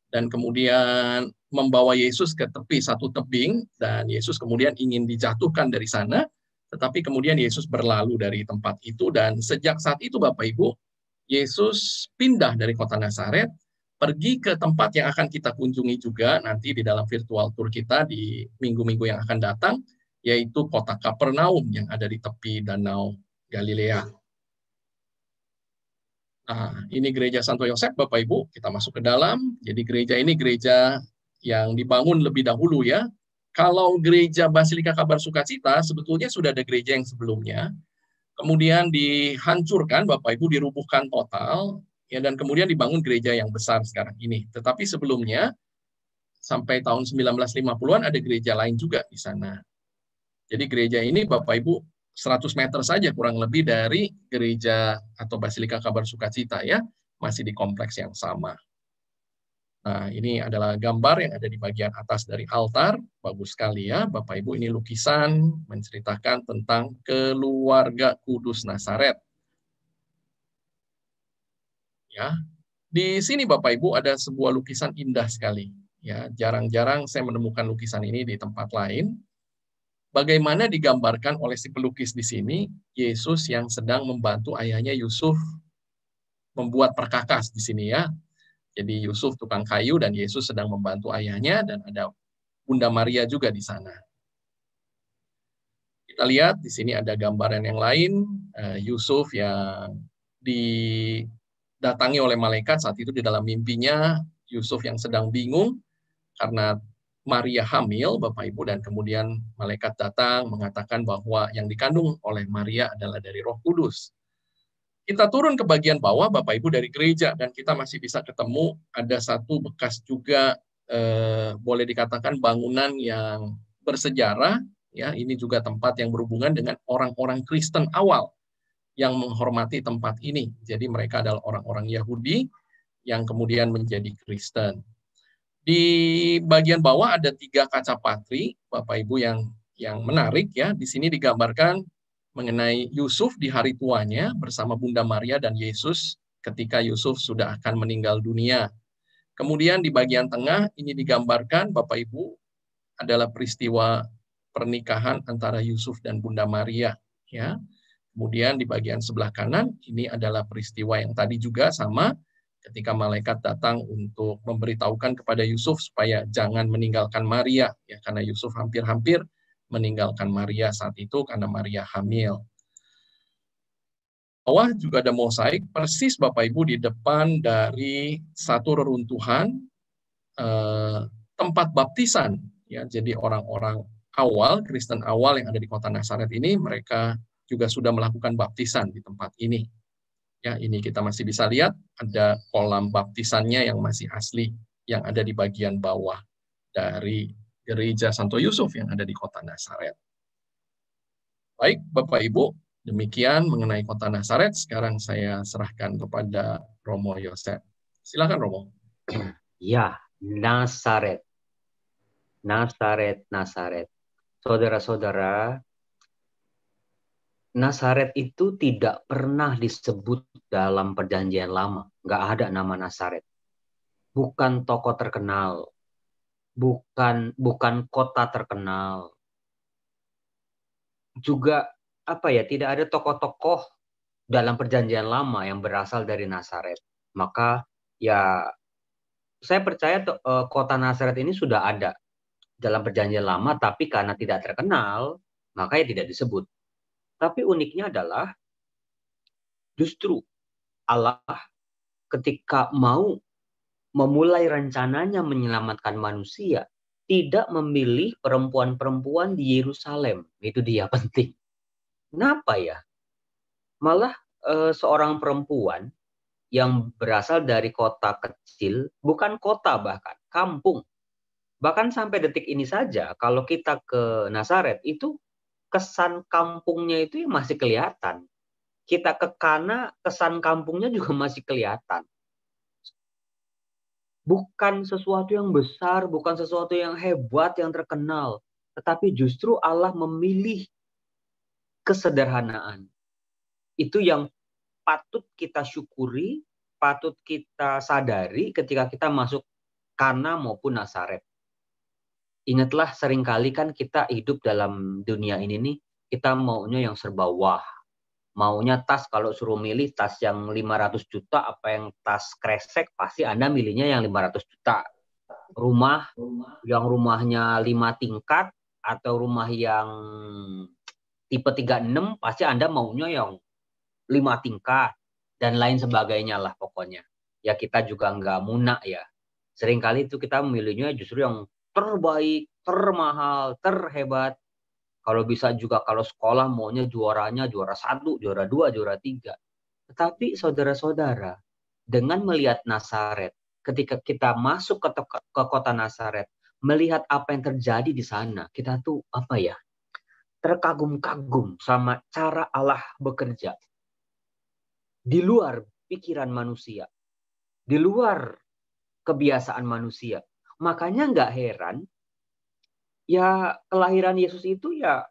dan kemudian membawa Yesus ke tepi satu tebing, dan Yesus kemudian ingin dijatuhkan dari sana, tetapi kemudian Yesus berlalu dari tempat itu, dan sejak saat itu Bapak Ibu, Yesus pindah dari kota Nazaret, pergi ke tempat yang akan kita kunjungi juga nanti di dalam virtual tour kita di minggu-minggu yang akan datang, yaitu kota Kapernaum yang ada di tepi Danau Galilea. Nah, ini gereja Santo Yosef, Bapak Ibu, kita masuk ke dalam. Jadi gereja ini gereja yang dibangun lebih dahulu ya. Kalau gereja Basilika Kabar Sukacita, sebetulnya sudah ada gereja yang sebelumnya. Kemudian dihancurkan, Bapak Ibu, dirubuhkan total, ya, dan kemudian dibangun gereja yang besar sekarang ini. Tetapi sebelumnya, sampai tahun 1950-an ada gereja lain juga di sana. Jadi gereja ini, Bapak Ibu, 100 meter saja kurang lebih dari gereja atau Basilika Kabar Sukacita ya, masih di kompleks yang sama. Nah, ini adalah gambar yang ada di bagian atas dari altar, bagus sekali ya, Bapak Ibu, ini lukisan menceritakan tentang keluarga kudus Nazaret. Ya, di sini Bapak Ibu ada sebuah lukisan indah sekali. Ya, jarang-jarang saya menemukan lukisan ini di tempat lain. Bagaimana digambarkan oleh si pelukis di sini, Yesus yang sedang membantu ayahnya Yusuf membuat perkakas di sini ya. Jadi Yusuf tukang kayu dan Yesus sedang membantu ayahnya, dan ada Bunda Maria juga di sana. Kita lihat di sini ada gambaran yang lain, Yusuf yang didatangi oleh malaikat saat itu di dalam mimpinya, Yusuf yang sedang bingung karena Maria hamil, Bapak Ibu, dan kemudian malaikat datang mengatakan bahwa yang dikandung oleh Maria adalah dari Roh Kudus. Kita turun ke bagian bawah, Bapak Ibu, dari gereja, dan kita masih bisa ketemu ada satu bekas juga, boleh dikatakan bangunan yang bersejarah, ya. Ini juga tempat yang berhubungan dengan orang-orang Kristen awal yang menghormati tempat ini. Jadi mereka adalah orang-orang Yahudi yang kemudian menjadi Kristen. Di bagian bawah ada 3 kaca patri, Bapak Ibu, yang menarik ya. Di sini digambarkan mengenai Yusuf di hari tuanya bersama Bunda Maria dan Yesus ketika Yusuf sudah akan meninggal dunia. Kemudian di bagian tengah ini digambarkan, Bapak Ibu, adalah peristiwa pernikahan antara Yusuf dan Bunda Maria ya. Kemudian di bagian sebelah kanan ini adalah peristiwa yang tadi juga sama, ketika malaikat datang untuk memberitahukan kepada Yusuf supaya jangan meninggalkan Maria, ya, karena Yusuf hampir-hampir meninggalkan Maria saat itu karena Maria hamil. Bawah juga ada mosaik, persis Bapak Ibu di depan dari satu reruntuhan tempat baptisan. Ya, jadi orang-orang awal, Kristen awal yang ada di kota Nazaret ini, mereka juga sudah melakukan baptisan di tempat ini. Ya, ini kita masih bisa lihat ada kolam baptisannya yang masih asli yang ada di bagian bawah dari gereja Santo Yusuf yang ada di kota Nazaret. Baik, Bapak Ibu, Demikian mengenai kota Nazaret. Sekarang saya serahkan kepada Romo Yosef. Silakan Romo. Ya, Nazaret. Nazaret, Nazaret. Saudara-saudara, Nazaret itu tidak pernah disebut dalam Perjanjian Lama. Nggak ada nama Nazaret. Bukan tokoh terkenal. Bukan kota terkenal. Juga tidak ada tokoh-tokoh dalam Perjanjian Lama yang berasal dari Nazaret. Maka ya saya percaya kota Nazaret ini sudah ada dalam Perjanjian Lama, tapi karena tidak terkenal, makanya tidak disebut. Tapi uniknya adalah justru Allah ketika mau memulai rencananya menyelamatkan manusia, tidak memilih perempuan-perempuan di Yerusalem. Itu dia penting. Kenapa ya? Malah seorang perempuan yang berasal dari kota kecil, bukan kota bahkan, kampung. Bahkan sampai detik ini saja, kalau kita ke Nazaret, itu kesan kampungnya itu masih kelihatan. Kita ke Kana, kesan kampungnya juga masih kelihatan. Bukan sesuatu yang besar, bukan sesuatu yang hebat, yang terkenal. Tetapi justru Allah memilih kesederhanaan. Itu yang patut kita syukuri, patut kita sadari ketika kita masuk Kana maupun Nazaret. Ingatlah, seringkali kan kita hidup dalam dunia ini nih, kita maunya yang serba wah. Maunya tas, kalau suruh milih tas yang 500 juta, apa yang tas kresek, pasti Anda milihnya yang 500 juta. Rumah, yang rumahnya 5 tingkat, atau rumah yang tipe 36, pasti Anda maunya yang 5 tingkat, dan lain sebagainya lah pokoknya. Ya kita juga nggak munak ya. Seringkali itu kita memilihnya justru yang terbaik, termahal, terhebat. Kalau bisa juga kalau sekolah maunya juaranya juara 1, juara 2, juara 3. Tetapi saudara-saudara, dengan melihat Nazaret, ketika kita masuk ke kota Nazaret, melihat apa yang terjadi di sana, kita tuh terkagum-kagum sama cara Allah bekerja. Di luar pikiran manusia, di luar kebiasaan manusia. Makanya nggak heran, ya kelahiran Yesus itu ya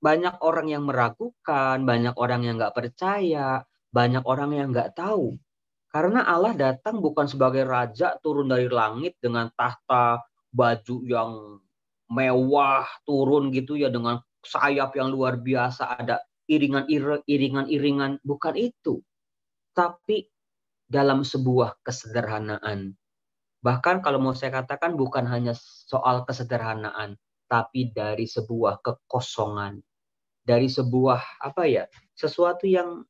banyak orang yang meragukan, banyak orang yang nggak percaya, banyak orang yang nggak tahu. Karena Allah datang bukan sebagai raja turun dari langit dengan tahta, baju yang mewah turun gitu ya, dengan sayap yang luar biasa, ada iringan-iringan, bukan itu. Tapi dalam sebuah kesederhanaan. Bahkan kalau mau saya katakan bukan hanya soal kesederhanaan, tapi dari sebuah kekosongan, dari sebuah sesuatu yang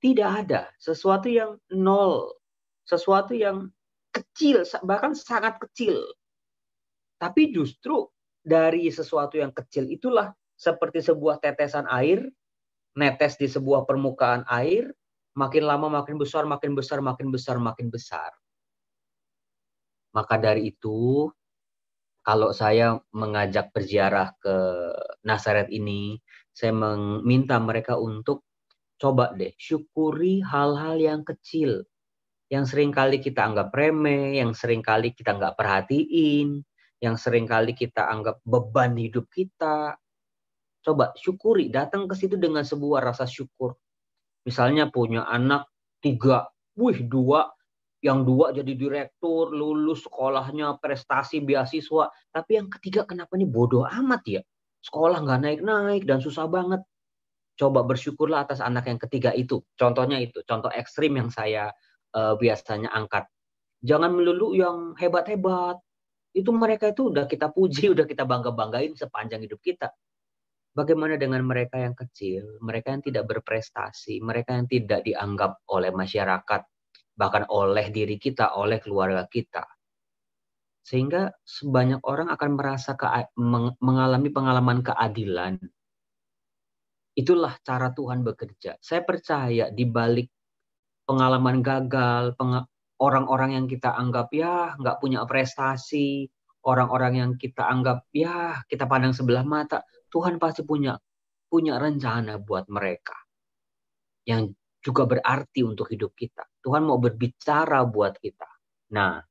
tidak ada, sesuatu yang nol, sesuatu yang kecil, bahkan sangat kecil. Tapi justru dari sesuatu yang kecil itulah seperti sebuah tetesan air, netes di sebuah permukaan air, makin lama makin besar, makin besar, makin besar, makin besar. Maka dari itu, kalau saya mengajak berziarah ke Nazaret ini, saya meminta mereka untuk coba deh syukuri hal-hal yang kecil, yang seringkali kita anggap remeh, yang seringkali kita nggak perhatiin, yang seringkali kita anggap beban hidup kita. Coba syukuri, datang ke situ dengan sebuah rasa syukur. Misalnya punya anak 3, 2, yang 2 jadi direktur, lulus sekolahnya, prestasi, beasiswa. Tapi yang ketiga kenapa nih bodoh amat ya? Sekolah nggak naik-naik dan susah banget. Coba bersyukurlah atas anak yang ketiga itu. Contohnya itu, contoh ekstrim yang saya biasanya angkat. Jangan melulu yang hebat-hebat. Itu mereka itu udah kita puji, udah kita bangga-banggain sepanjang hidup kita. Bagaimana dengan mereka yang kecil, mereka yang tidak berprestasi, mereka yang tidak dianggap oleh masyarakat, bahkan oleh diri kita, oleh keluarga kita. Sehingga sebanyak orang akan merasa mengalami pengalaman keadilan. Itulah cara Tuhan bekerja. Saya percaya di balik pengalaman gagal, orang-orang yang kita anggap ya nggak punya prestasi, orang-orang yang kita anggap ya kita pandang sebelah mata, Tuhan pasti punya punya rencana buat mereka yang juga berarti untuk hidup kita. Tuhan mau berbicara buat kita. Nah,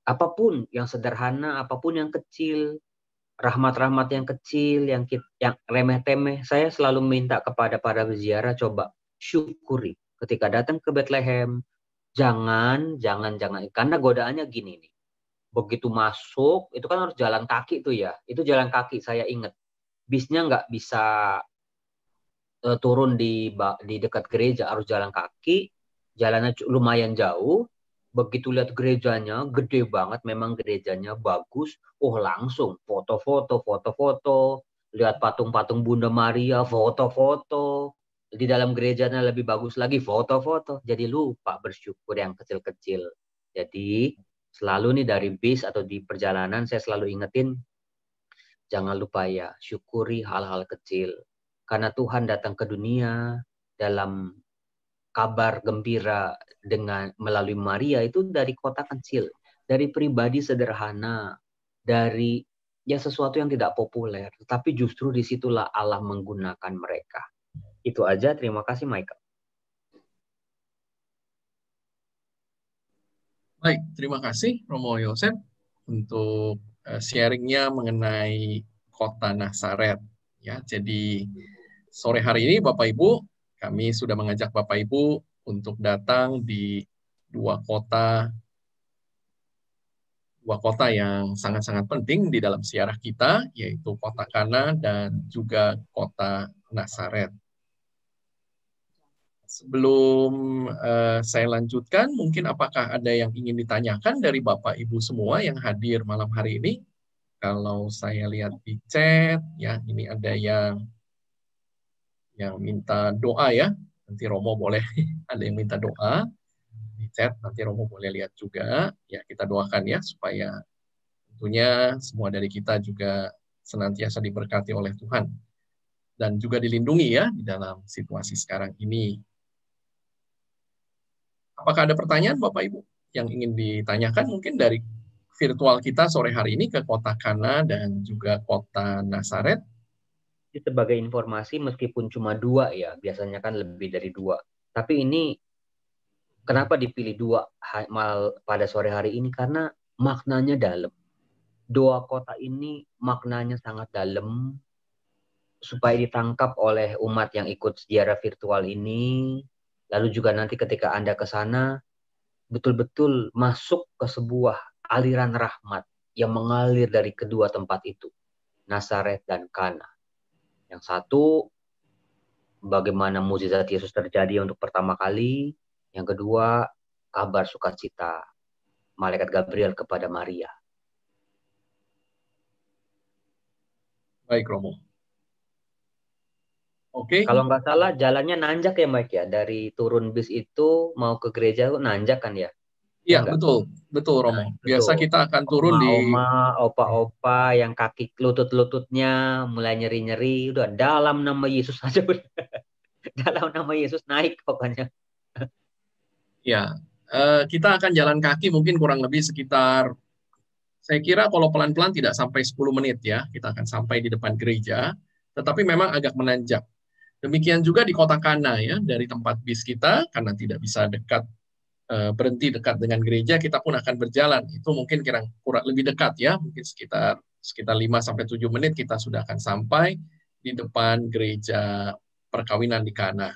apapun yang sederhana, apapun yang kecil, rahmat-rahmat yang kecil, yang remeh-temeh, saya selalu minta kepada para peziarah, coba syukuri ketika datang ke Bethlehem. Jangan, karena godaannya gini nih. Begitu masuk, itu kan harus jalan kaki tuh ya. Itu jalan kaki, saya ingat. Bisnya nggak bisa turun di dekat gereja, harus jalan kaki. Jalannya lumayan jauh. Begitu lihat gerejanya, gede banget, memang gerejanya bagus. Oh, langsung foto-foto. Lihat patung-patung Bunda Maria, foto-foto. Di dalam gerejanya lebih bagus lagi, foto-foto. Jadi lupa bersyukur yang kecil-kecil. Jadi selalu nih dari bis atau di perjalanan saya selalu ingetin, jangan lupa ya, syukuri hal-hal kecil. Karena Tuhan datang ke dunia dalam kabar gembira melalui Maria itu dari kota kecil, dari pribadi sederhana, dari ya sesuatu yang tidak populer. Tapi justru disitulah Allah menggunakan mereka. Itu aja, terima kasih Michael. Baik, terima kasih Romo Yosef untuk sharingnya mengenai kota Nazaret. Ya, jadi sore hari ini Bapak Ibu, kami sudah mengajak Bapak Ibu untuk datang di dua kota yang sangat-sangat penting di dalam ziarah kita, yaitu kota Kana dan juga kota Nazaret. Sebelum saya lanjutkan, mungkin apakah ada yang ingin ditanyakan dari Bapak Ibu semua yang hadir malam hari ini? Kalau saya lihat di chat, ya ini ada yang minta doa ya. Nanti Romo boleh, ada yang minta doa di chat, nanti Romo boleh lihat juga. Ya kita doakan ya, supaya tentunya semua dari kita juga senantiasa diberkati oleh Tuhan. Dan juga dilindungi ya di dalam situasi sekarang ini. Apakah ada pertanyaan Bapak Ibu yang ingin ditanyakan mungkin dari virtual kita sore hari ini ke kota Kana dan juga kota Nazaret? Sebagai informasi, meskipun cuma 2 ya, biasanya kan lebih dari 2. Tapi ini kenapa dipilih 2 pada sore hari ini? Karena maknanya dalam. 2 kota ini maknanya sangat dalam, supaya ditangkap oleh umat yang ikut ziarah virtual ini. Lalu juga nanti ketika Anda ke sana, betul-betul masuk ke sebuah aliran rahmat yang mengalir dari kedua tempat itu, Nazaret dan Kana. Yang satu, bagaimana mukjizat Yesus terjadi untuk pertama kali. Yang kedua, kabar sukacita Malaikat Gabriel kepada Maria. Baik, Romo. Oke. Kalau nggak salah jalannya nanjak ya Mike ya, dari turun bis itu mau ke gereja nanjak kan ya? Iya betul Romo. Biasa kita akan turun di opa-opa yang kaki lututnya mulai nyeri-nyeri, udah dalam nama Yesus aja udah. Dalam nama Yesus naik pokoknya. Ya, kita akan jalan kaki mungkin kurang lebih sekitar, saya kira kalau pelan-pelan tidak sampai 10 menit ya, kita akan sampai di depan gereja, tetapi memang agak menanjak. Demikian juga di kota Kana ya, dari tempat bis kita, karena tidak bisa berhenti dekat dengan gereja, kita pun akan berjalan. Itu mungkin kurang lebih dekat ya, mungkin sekitar 5-7 menit kita sudah akan sampai di depan gereja perkawinan di Kana.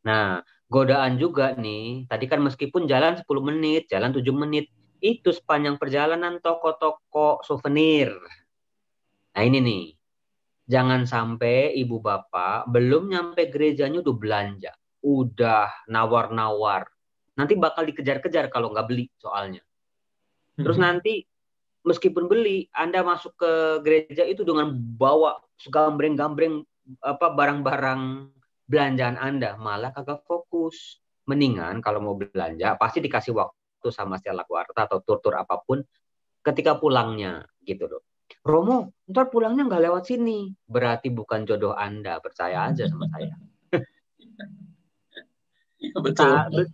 Nah, godaan juga nih, tadi kan meskipun jalan 10 menit, jalan 7 menit, itu sepanjang perjalanan toko-toko souvenir. Nah ini nih, jangan sampai ibu bapak belum nyampe gerejanya udah belanja, udah nawar-nawar. Nanti bakal dikejar-kejar kalau nggak beli soalnya. Terus nanti meskipun beli, Anda masuk ke gereja itu dengan bawa gambreng-gambreng barang-barang belanjaan Anda, malah kagak fokus. Mendingan kalau mau belanja pasti dikasih waktu sama Stella Kuarta atau tur-tur apapun ketika pulangnya gitu loh. Romo, ntar pulangnya nggak lewat sini. Berarti bukan jodoh Anda. Percaya aja sama saya. Ya, betul.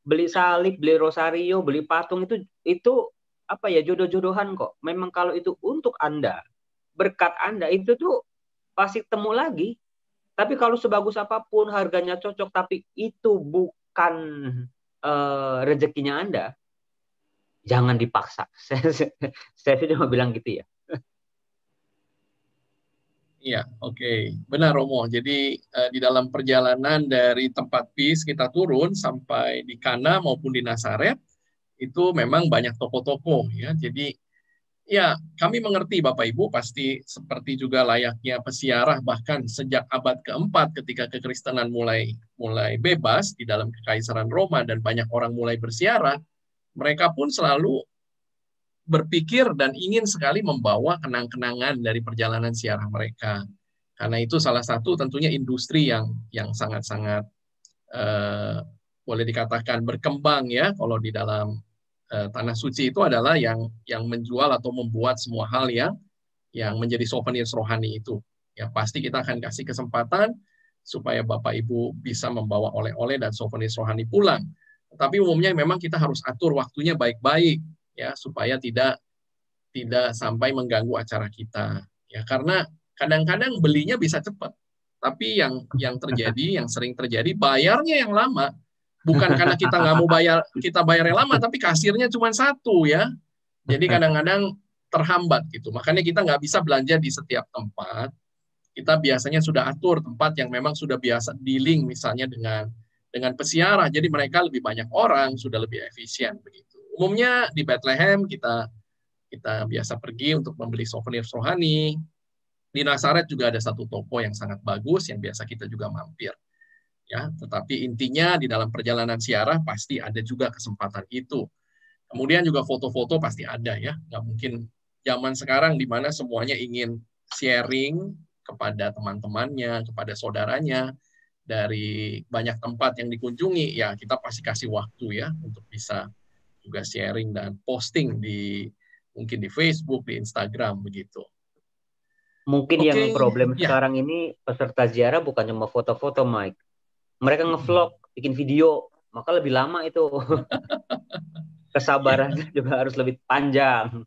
Beli salib, beli rosario, beli patung itu apa ya, jodoh-jodohan kok. Memang kalau itu untuk Anda, berkat Anda itu tuh pasti temu lagi. Tapi kalau sebagus apapun, harganya cocok, tapi itu bukan rezekinya Anda, jangan dipaksa. Saya cuma bilang gitu ya. Iya, oke. Benar Romo. Jadi di dalam perjalanan dari tempat bis kita turun sampai di Kana maupun di Nazaret, itu memang banyak toko-toko ya. Jadi ya kami mengerti Bapak Ibu pasti seperti juga layaknya pesiarah bahkan sejak abad keempat ketika kekristenan mulai bebas di dalam kekaisaran Roma dan banyak orang mulai bersiarah, mereka pun selalu berpikir dan ingin sekali membawa kenang-kenangan dari perjalanan siarah mereka. Karena itu salah satu tentunya industri yang sangat-sangat boleh dikatakan berkembang ya kalau di dalam tanah suci itu adalah yang menjual atau membuat semua hal yang menjadi souvenir rohani itu. Ya pasti kita akan kasih kesempatan supaya Bapak Ibu bisa membawa oleh-oleh dan souvenir rohani pulang. Tapi umumnya memang kita harus atur waktunya baik-baik ya supaya tidak sampai mengganggu acara kita. Ya karena kadang-kadang belinya bisa cepat. Tapi yang sering terjadi bayarnya yang lama. Bukan karena kita nggak mau bayar, kita bayar yang lama, tapi kasirnya cuma satu ya. Jadi kadang-kadang terhambat gitu. Makanya kita nggak bisa belanja di setiap tempat. Kita biasanya sudah atur tempat yang memang sudah biasa dealing misalnya dengan pesiarah. Jadi mereka lebih banyak orang, sudah lebih efisien begitu. Umumnya di Bethlehem kita biasa pergi untuk membeli souvenir rohani. Di Nazaret juga ada satu toko yang sangat bagus yang biasa kita juga mampir. Ya, tetapi intinya di dalam perjalanan siarah pasti ada juga kesempatan itu. Kemudian juga foto-foto pasti ada ya. Nggak mungkin zaman sekarang di mana semuanya ingin sharing kepada teman-temannya, kepada saudaranya dari banyak tempat yang dikunjungi. Ya, kita pasti kasih waktu ya untuk bisa juga sharing dan posting mungkin di Facebook, di Instagram begitu. Mungkin yang problem sekarang ini peserta ziarah bukan cuma foto-foto, Mike. Mereka ngevlog, bikin video, maka lebih lama itu. Kesabarannya juga harus lebih panjang.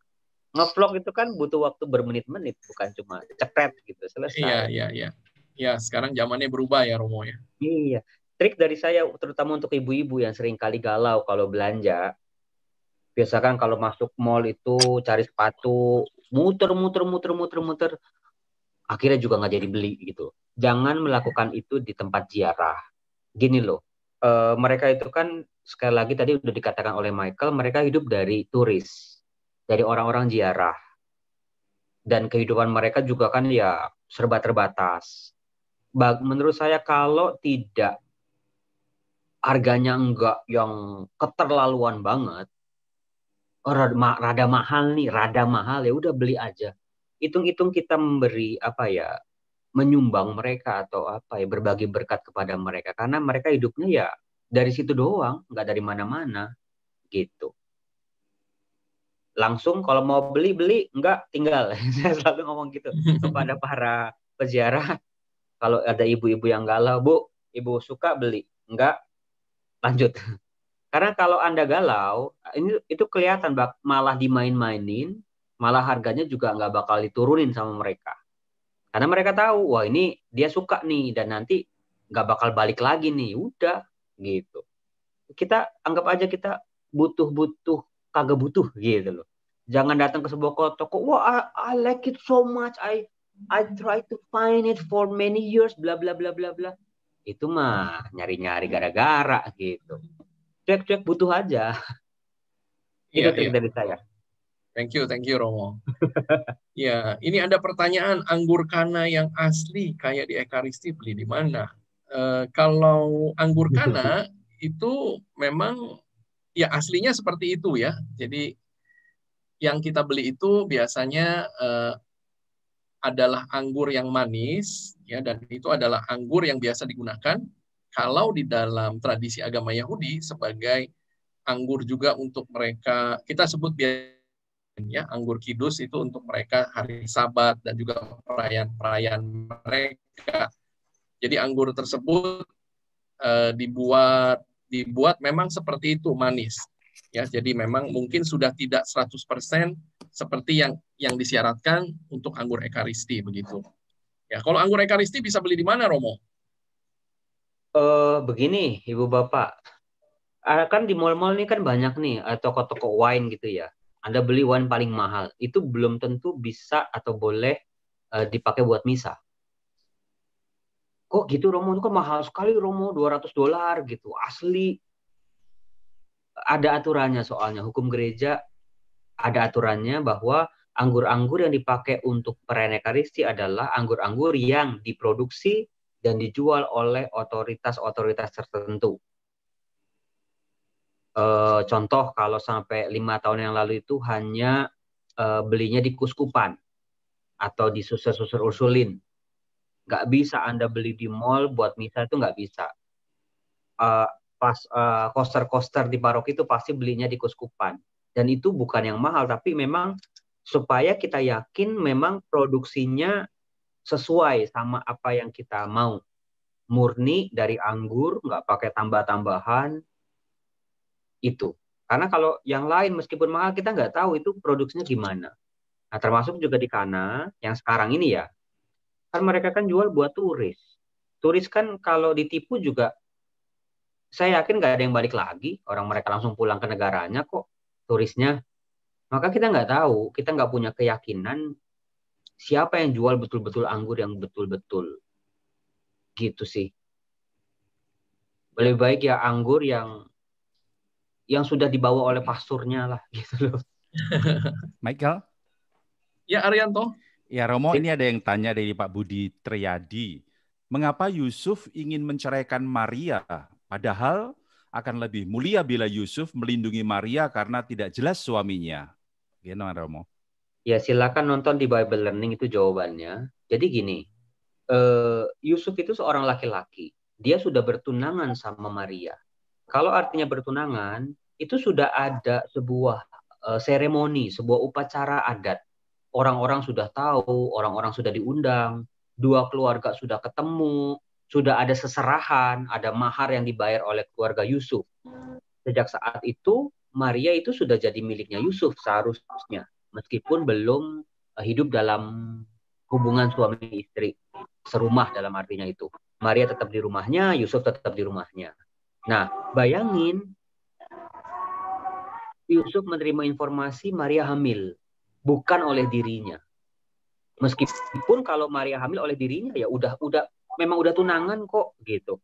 Ngevlog itu kan butuh waktu bermenit-menit, bukan cuma cepet gitu, selesai. Iya. Ya, sekarang zamannya berubah ya, Romo ya. Iya. Trik dari saya, terutama untuk ibu-ibu yang sering kali galau kalau belanja, biasakan kalau masuk mall itu cari sepatu, muter, akhirnya juga nggak jadi beli gitu. Jangan melakukan itu di tempat ziarah. Gini loh, mereka itu kan sekali lagi tadi udah dikatakan oleh Michael, mereka hidup dari turis, dari orang-orang ziarah. Dan kehidupan mereka juga kan ya serba terbatas. Menurut saya kalau tidak harganya enggak yang keterlaluan banget, rada mahal ya udah beli aja. Hitung-hitung kita memberi menyumbang mereka atau berbagi berkat kepada mereka karena mereka hidupnya ya dari situ doang, nggak dari mana-mana gitu. Langsung kalau mau beli enggak tinggal. Saya selalu ngomong gitu kepada para peziarah. Kalau ada ibu-ibu yang galau, Bu, ibu suka beli, enggak lanjut. Karena kalau Anda galau, itu kelihatan malah dimain-mainin, malah harganya juga nggak bakal diturunin sama mereka. Karena mereka tahu, wah ini dia suka nih, dan nanti nggak bakal balik lagi nih, udah gitu. Kita anggap aja kita butuh kagak butuh gitu loh. Jangan datang ke sebuah toko, wah I like it so much, I try to find it for many years, bla bla bla bla bla. Itu mah nyari-nyari gara-gara gitu. Cek butuh aja. Itu trik dari saya. Thank you Romo. Ya, ini ada pertanyaan, anggur Kana yang asli kayak di Ekaristi beli di mana? Kalau anggur Kana itu memang ya aslinya seperti itu ya. Jadi yang kita beli itu biasanya adalah anggur yang manis ya, dan itu adalah anggur yang biasa digunakan kalau di dalam tradisi agama Yahudi sebagai anggur juga untuk mereka, kita sebut ya anggur kidus itu untuk mereka hari Sabat dan juga perayaan-perayaan mereka. Jadi anggur tersebut dibuat memang seperti itu, manis. Ya, jadi memang mungkin sudah tidak 100% seperti yang disyaratkan untuk anggur Ekaristi begitu. Ya, kalau anggur ekaristi bisa beli di mana, Romo? Begini, Ibu Bapak, kan di mall-mall ini kan banyak nih toko-toko wine gitu ya. Anda beli wine paling mahal, itu belum tentu bisa atau boleh dipakai buat misa. Kok gitu Romo, itu kan mahal sekali Romo, $200 gitu. Asli ada aturannya soalnya. Hukum gereja ada aturannya bahwa anggur-anggur yang dipakai untuk perayaan Ekaristi adalah anggur-anggur yang diproduksi dan dijual oleh otoritas-otoritas tertentu. Contoh kalau sampai 5 tahun yang lalu itu hanya belinya di kuskupan atau di suster-suster Ursulin. Nggak bisa Anda beli di mall buat misa, itu nggak bisa. Koster-koster di paroki itu pasti belinya di kuskupan. Dan itu bukan yang mahal, tapi memang supaya kita yakin memang produksinya sesuai sama apa yang kita mau. Murni dari anggur, nggak pakai tambah-tambahan, itu. Karena kalau yang lain meskipun mahal, kita nggak tahu itu produksinya gimana. Nah, termasuk juga di Kana, yang sekarang ini ya, kan mereka kan jual buat turis. Turis kan kalau ditipu juga, saya yakin nggak ada yang balik lagi. Orang mereka langsung pulang ke negaranya kok, turisnya. Maka kita nggak tahu, kita nggak punya keyakinan siapa yang jual betul-betul anggur yang betul-betul. Gitu sih. Lebih baik ya anggur yang sudah dibawa oleh pasturnya lah, gitu loh. Michael? Ya, Arianto. Ya, Romo, ini ada yang tanya dari Pak Budi Triadi. Mengapa Yusuf ingin menceraikan Maria, padahal akan lebih mulia bila Yusuf melindungi Maria karena tidak jelas suaminya? Gimana, Romo? Ya, silakan nonton di Bible Learning, itu jawabannya. Jadi gini, Yusuf itu seorang laki-laki. Dia sudah bertunangan sama Maria. Kalau artinya bertunangan, itu sudah ada sebuah seremoni, sebuah upacara adat. Orang-orang sudah tahu, orang-orang sudah diundang, dua keluarga sudah ketemu, sudah ada seserahan, ada mahar yang dibayar oleh keluarga Yusuf. Sejak saat itu, Maria itu sudah jadi miliknya Yusuf seharusnya, meskipun belum hidup dalam hubungan suami istri, serumah dalam artinya itu. Maria tetap di rumahnya, Yusuf tetap di rumahnya. Nah, bayangin, Yusuf menerima informasi Maria hamil, bukan oleh dirinya. Meskipun kalau Maria hamil oleh dirinya, ya memang udah tunangan kok, gitu.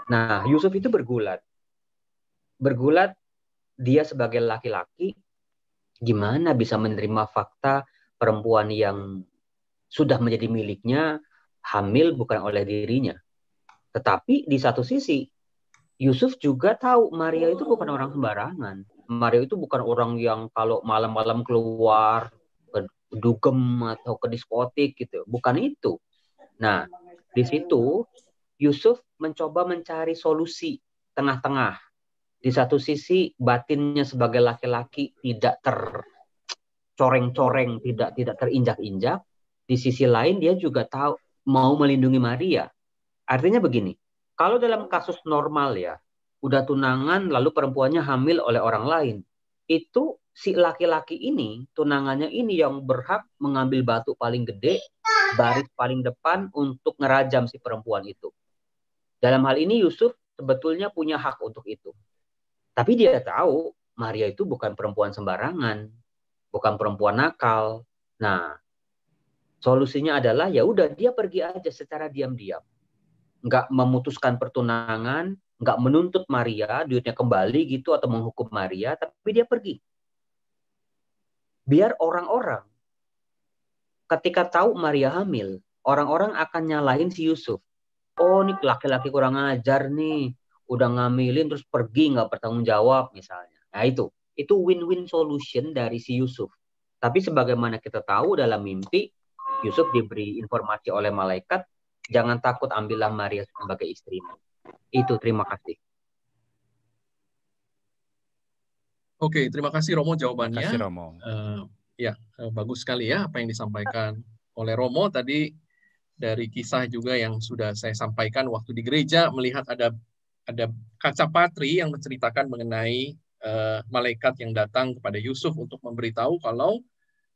Nah, Yusuf itu bergulat. Dia sebagai laki-laki, gimana bisa menerima fakta perempuan yang sudah menjadi miliknya, hamil bukan oleh dirinya. Tetapi di satu sisi, Yusuf juga tahu Maria itu bukan orang sembarangan. Maria itu bukan orang yang kalau malam-malam keluar ke dugem atau ke diskotik gitu. Bukan itu. Nah, di situ Yusuf mencoba mencari solusi tengah-tengah. Di satu sisi batinnya sebagai laki-laki tidak tercoreng-coreng, tidak terinjak-injak. Di sisi lain dia juga tahu mau melindungi Maria. Artinya begini, kalau dalam kasus normal ya, udah tunangan lalu perempuannya hamil oleh orang lain, itu si laki-laki ini, tunangannya ini yang berhak mengambil batu paling gede, baris paling depan untuk ngerajam si perempuan itu. Dalam hal ini Yusuf sebetulnya punya hak untuk itu. Tapi dia tahu Maria itu bukan perempuan sembarangan, bukan perempuan nakal. Nah, solusinya adalah ya udah dia pergi aja secara diam-diam. Nggak memutuskan pertunangan, nggak menuntut Maria, duitnya kembali gitu atau menghukum Maria, tapi dia pergi. Biar orang-orang ketika tahu Maria hamil, orang-orang akan nyalahin si Yusuf. Oh, ini laki-laki kurang ajar nih, udah ngamilin terus pergi nggak bertanggung jawab misalnya. Nah itu win-win solution dari si Yusuf. Tapi sebagaimana kita tahu dalam mimpi, Yusuf diberi informasi oleh malaikat, jangan takut ambillah Maria sebagai istrimu. Itu, terima kasih. Oke, terima kasih Romo jawabannya. Terima kasih Romo. Bagus sekali ya apa yang disampaikan oleh Romo tadi, dari kisah juga yang sudah saya sampaikan waktu di gereja, melihat ada kaca patri yang menceritakan mengenai malaikat yang datang kepada Yusuf untuk memberitahu kalau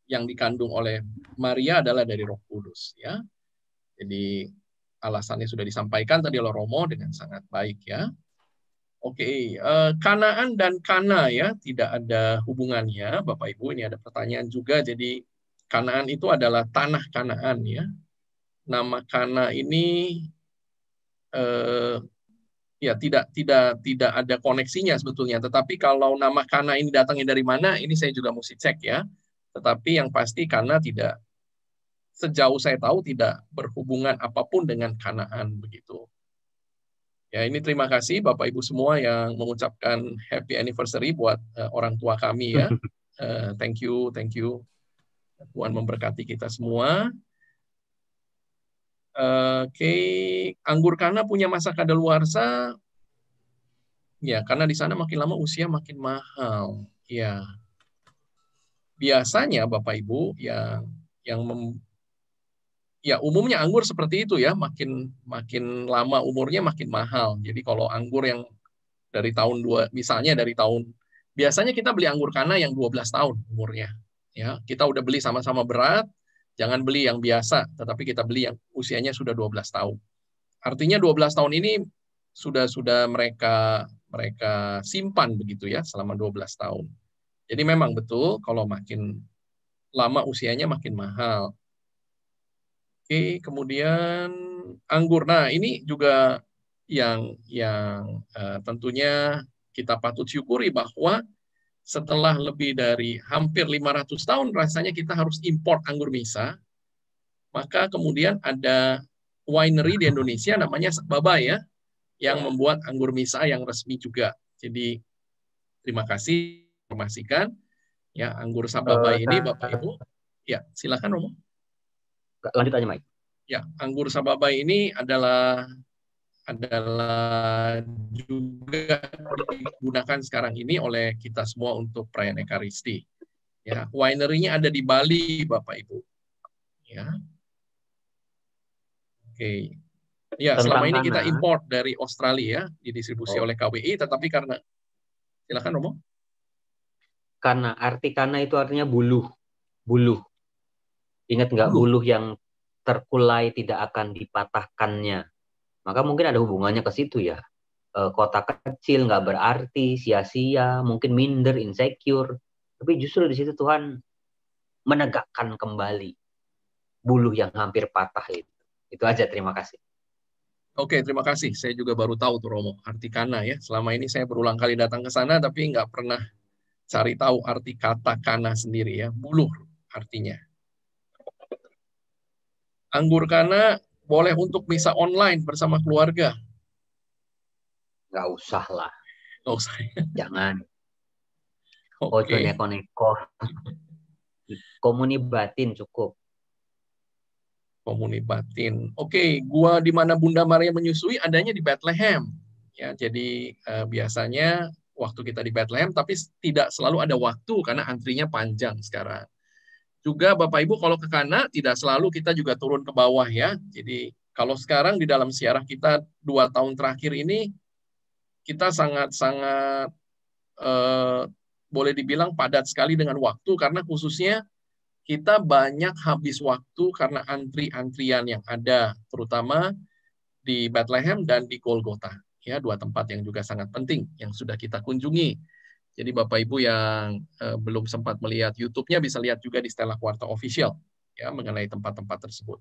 yang dikandung oleh Maria adalah dari Roh Kudus, ya. Jadi alasannya sudah disampaikan tadi oleh Romo dengan sangat baik ya. Oke, Kanaan dan Kana ya, tidak ada hubungannya, Bapak Ibu. Ini ada pertanyaan juga. Jadi Kanaan itu adalah tanah Kanaan ya. Nama Kana ini ya tidak ada koneksinya sebetulnya. Tetapi kalau nama Kana ini datangnya dari mana, ini saya juga mesti cek ya. Tetapi yang pasti Kana tidak, sejauh saya tahu, tidak berhubungan apapun dengan Kanaan begitu. Ya, ini terima kasih Bapak Ibu semua yang mengucapkan happy anniversary buat orang tua kami ya. Thank you. Tuhan memberkati kita semua. Oke, anggur Kana punya masa kadaluarsa. Ya, karena di sana makin lama usia makin mahal. Ya, biasanya Bapak Ibu ya umumnya anggur seperti itu ya, makin lama umurnya makin mahal. Jadi kalau anggur yang dari tahun biasanya kita beli anggur Kana yang 12 tahun umurnya. Ya, kita udah beli sama-sama berat, jangan beli yang biasa, tetapi kita beli yang usianya sudah 12 tahun. Artinya 12 tahun ini sudah mereka simpan begitu ya selama 12 tahun. Jadi memang betul kalau makin lama usianya makin mahal. Oke, kemudian anggur. Nah, ini juga yang tentunya kita patut syukuri bahwa setelah lebih dari hampir 500 tahun rasanya kita harus import anggur Misa. Maka kemudian ada winery di Indonesia namanya Sababa ya, yang membuat anggur Misa yang resmi juga. Jadi terima kasih informasikan ya, anggur Sababa ini Bapak Ibu. Ya, silakan Romo. Lanjut aja, Mike. Ya, anggur Sababa ini adalah juga digunakan sekarang ini oleh kita semua untuk perayaan Ekaristi. Ya, winery-nya ada di Bali, Bapak Ibu. Ya. Oke. Ya, selama ini kita import dari Australia, didistribusi oleh KWI, tetapi karena silakan Romo. Karena arti Kana itu artinya buluh. Ingat nggak buluh yang terkulai tidak akan dipatahkannya? Maka mungkin ada hubungannya ke situ ya. Kota kecil nggak berarti, sia-sia, mungkin minder, insecure. Tapi justru di situ Tuhan menegakkan kembali buluh yang hampir patah itu. Itu aja, terima kasih. Oke, terima kasih. Saya juga baru tahu tuh Romo, arti Kana ya. Selama ini saya berulang kali datang ke sana, tapi nggak pernah cari tahu arti kata Kana sendiri ya. Buluh artinya. Anggur Kana boleh untuk misa online bersama keluarga? Nggak usah lah. Nggak usah. Jangan. Oke. Neko-neko. Komuni batin cukup. Komuni batin. Oke, gua di mana Bunda Maria menyusui adanya di Bethlehem. Ya, jadi biasanya waktu kita di Bethlehem, tapi tidak selalu ada waktu karena antrinya panjang sekarang. Juga Bapak Ibu kalau ke Kana tidak selalu kita juga turun ke bawah ya. Jadi kalau sekarang di dalam siarah kita 2 tahun terakhir ini kita sangat-sangat boleh dibilang padat sekali dengan waktu karena khususnya kita banyak habis waktu karena antrian yang ada terutama di Bethlehem dan di Golgota ya, 2 tempat yang juga sangat penting yang sudah kita kunjungi. Jadi Bapak Ibu yang belum sempat melihat YouTube-nya bisa lihat juga di Stella Quarta Official ya mengenai tempat-tempat tersebut.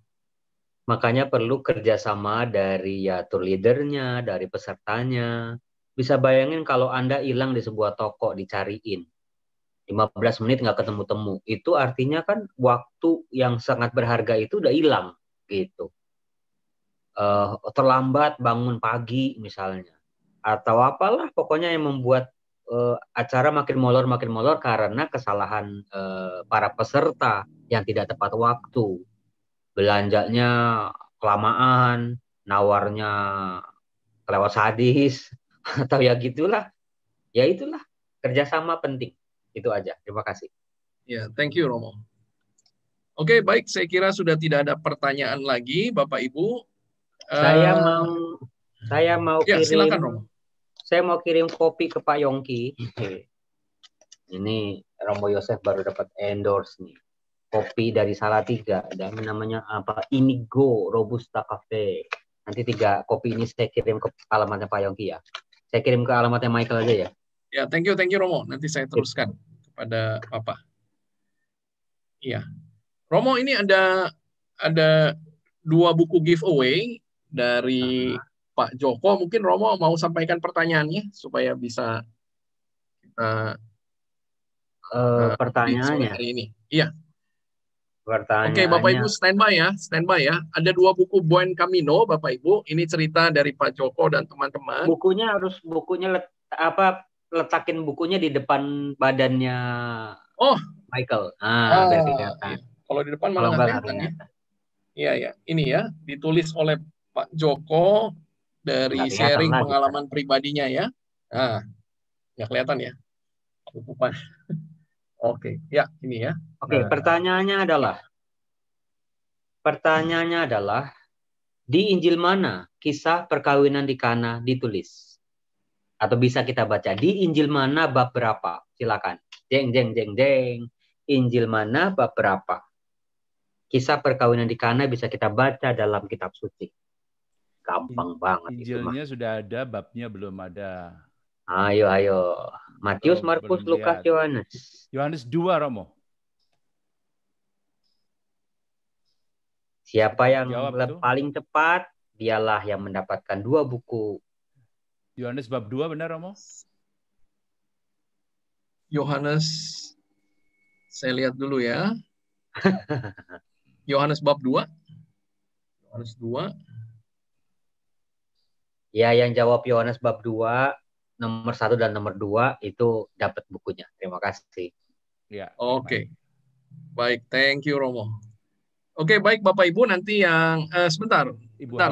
Makanya perlu kerjasama dari ya tour leadernya, dari pesertanya. Bisa bayangin kalau Anda hilang di sebuah toko dicariin. 15 menit nggak ketemu-temu. Itu artinya kan waktu yang sangat berharga itu udah hilang gitu. Terlambat bangun pagi misalnya. Atau apalah pokoknya yang membuat acara makin molor karena kesalahan para peserta yang tidak tepat waktu, belanjanya kelamaan, nawarnya kelewat sadis, atau ya gitulah. Ya itulah, kerjasama penting. Itu aja, terima kasih. Ya, thank you Romo. Oke, baik, saya kira sudah tidak ada pertanyaan lagi, Bapak Ibu. Saya mau ya, kirim. Silakan Romo. Saya mau kirim kopi ke Pak Yongki. Ini Romo Yosef baru dapat endorse nih. kopi dari Salatiga dan namanya apa, Inigo Robusta Cafe. Nanti 3 kopi ini saya kirim ke alamatnya Pak Yongki ya. Saya kirim ke alamatnya Michael aja ya. Ya, thank you Romo. Nanti saya teruskan kepada Papa. Iya. Romo, ini ada 2 buku giveaway dari Pak Joko. Mungkin Romo mau sampaikan pertanyaannya supaya bisa kita pertanyaannya hari ini. Iya. Pertanyaannya. Oke, Bapak Ibu standby ya. Ada 2 buku Buen Camino, Bapak Ibu. Ini cerita dari Pak Joko dan teman-teman. Bukunya letakin bukunya di depan badannya Michael. Biar kelihatan. Iya. Kalau di depan malah nggak kelihatan. Iya. Ini ya, ditulis oleh Pak Joko dari sharing pengalaman pribadinya ya. Nggak kelihatan ya. Oke, ya ini ya. Oke, pertanyaannya adalah di Injil mana kisah perkawinan di Kana ditulis? Atau bisa kita baca di Injil mana bab berapa? Silakan. Jeng. Injil mana bab berapa? Kisah perkawinan di Kana bisa kita baca dalam kitab suci. Gampang banget Injilnya sudah ada, babnya belum ada. Ayo. Matius, Markus, Lukas, Yohanes. Yohanes 2, Romo. Siapa yang paling cepat, dialah yang mendapatkan 2 buku. Yohanes bab 2 benar, Romo? Yohanes, saya lihat dulu ya. Yohanes bab 2. Yohanes 2. Ya, yang jawab Yohanes bab 2. Nomor 1 dan nomor 2 itu dapat bukunya. Terima kasih. Ya. Oke. Baik, thank you Romo. Oke, baik Bapak Ibu, nanti yang sebentar.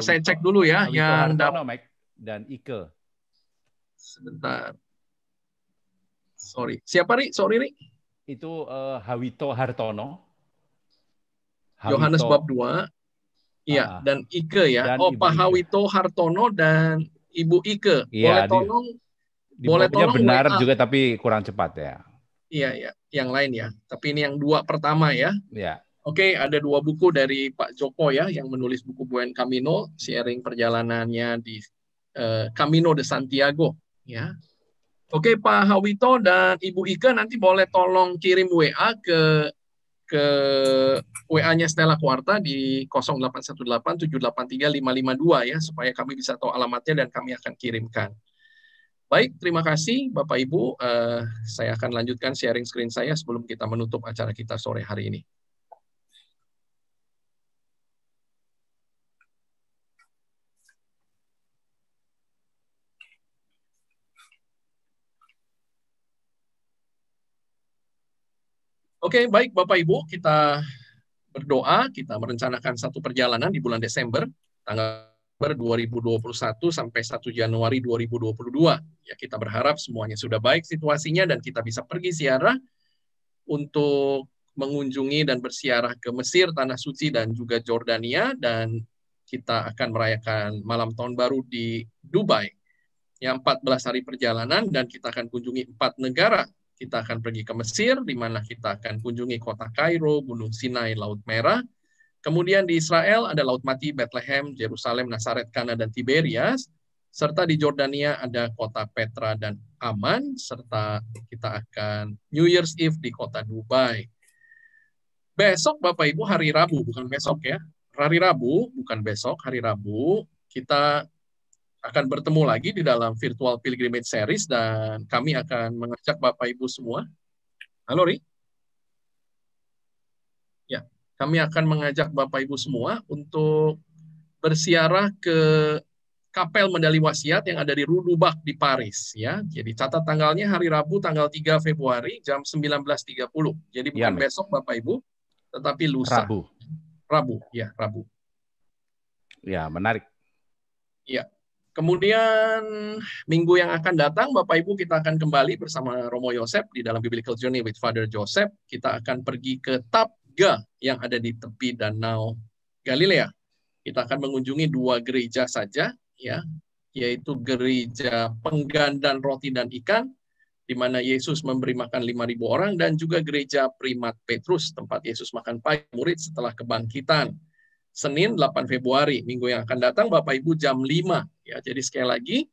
Saya cek dulu ya yang Hartono, Mike, dan Ike. Sebentar. Sorry. Siapa, Ri? Sorry, Ri. Itu Hawito Hartono. Yohanes bab 2. Iya, dan Ike ya. Pak Hawito Hartono dan Ibu Ike. Iya, boleh tolong benar WA. juga tapi kurang cepat ya. Iya, yang lain ya. Tapi ini yang 2 pertama ya. Iya. Oke, ada 2 buku dari Pak Joko ya, yang menulis buku Buen Camino, sharing perjalanannya di Camino de Santiago ya. Oke, Pak Hawito dan Ibu Ike nanti boleh tolong kirim WA ke WA-nya Stella Quarta di 0818783552 ya, supaya kami bisa tahu alamatnya dan kami akan kirimkan. Baik, terima kasih Bapak Ibu. Saya akan lanjutkan sharing screen saya sebelum kita menutup acara kita sore hari ini. Oke, baik Bapak Ibu, kita berdoa, kita merencanakan satu perjalanan di bulan Desember, tanggal 2021 sampai 1 Januari 2022. Ya, kita berharap semuanya sudah baik situasinya dan kita bisa pergi ziarah untuk mengunjungi dan bersiarah ke Mesir, Tanah Suci, dan juga Jordania, dan kita akan merayakan malam tahun baru di Dubai. Ya, 14 hari perjalanan dan kita akan kunjungi 4 negara. Kita akan pergi ke Mesir, di mana kita akan kunjungi kota Kairo, Gunung Sinai, Laut Merah. Kemudian di Israel ada Laut Mati, Bethlehem, Yerusalem, Nazaret, Kana, dan Tiberias. Serta di Jordania ada kota Petra dan Aman. Serta kita akan New Year's Eve di kota Dubai. Besok Bapak Ibu hari Rabu, bukan besok ya. Hari Rabu, bukan besok, hari Rabu. Kita akan bertemu lagi di dalam virtual pilgrimage series dan kami akan mengajak Bapak Ibu semua. Halo, Ri? Ya, kami akan mengajak Bapak Ibu semua untuk bersiarah ke Kapel Medali Wasiat yang ada di Rue du Bac di Paris ya. Jadi catat tanggalnya hari Rabu tanggal 3 Februari jam 19.30. Jadi bukan besok Bapak Ibu, tetapi lusa. Rabu, ya, Rabu. Ya, menarik. Ya. Kemudian minggu yang akan datang, Bapak Ibu, kita akan kembali bersama Romo Yosef di dalam Biblical Journey with Father Joseph. Kita akan pergi ke Tabga yang ada di tepi Danau Galilea. Kita akan mengunjungi 2 gereja saja, ya, yaitu gereja Penggandan Roti dan Ikan di mana Yesus memberi makan 5.000 orang, dan juga gereja Primat Petrus, tempat Yesus makan pagi murid setelah kebangkitan. Senin 8 Februari, minggu yang akan datang, Bapak Ibu jam 5. Ya, jadi sekali lagi,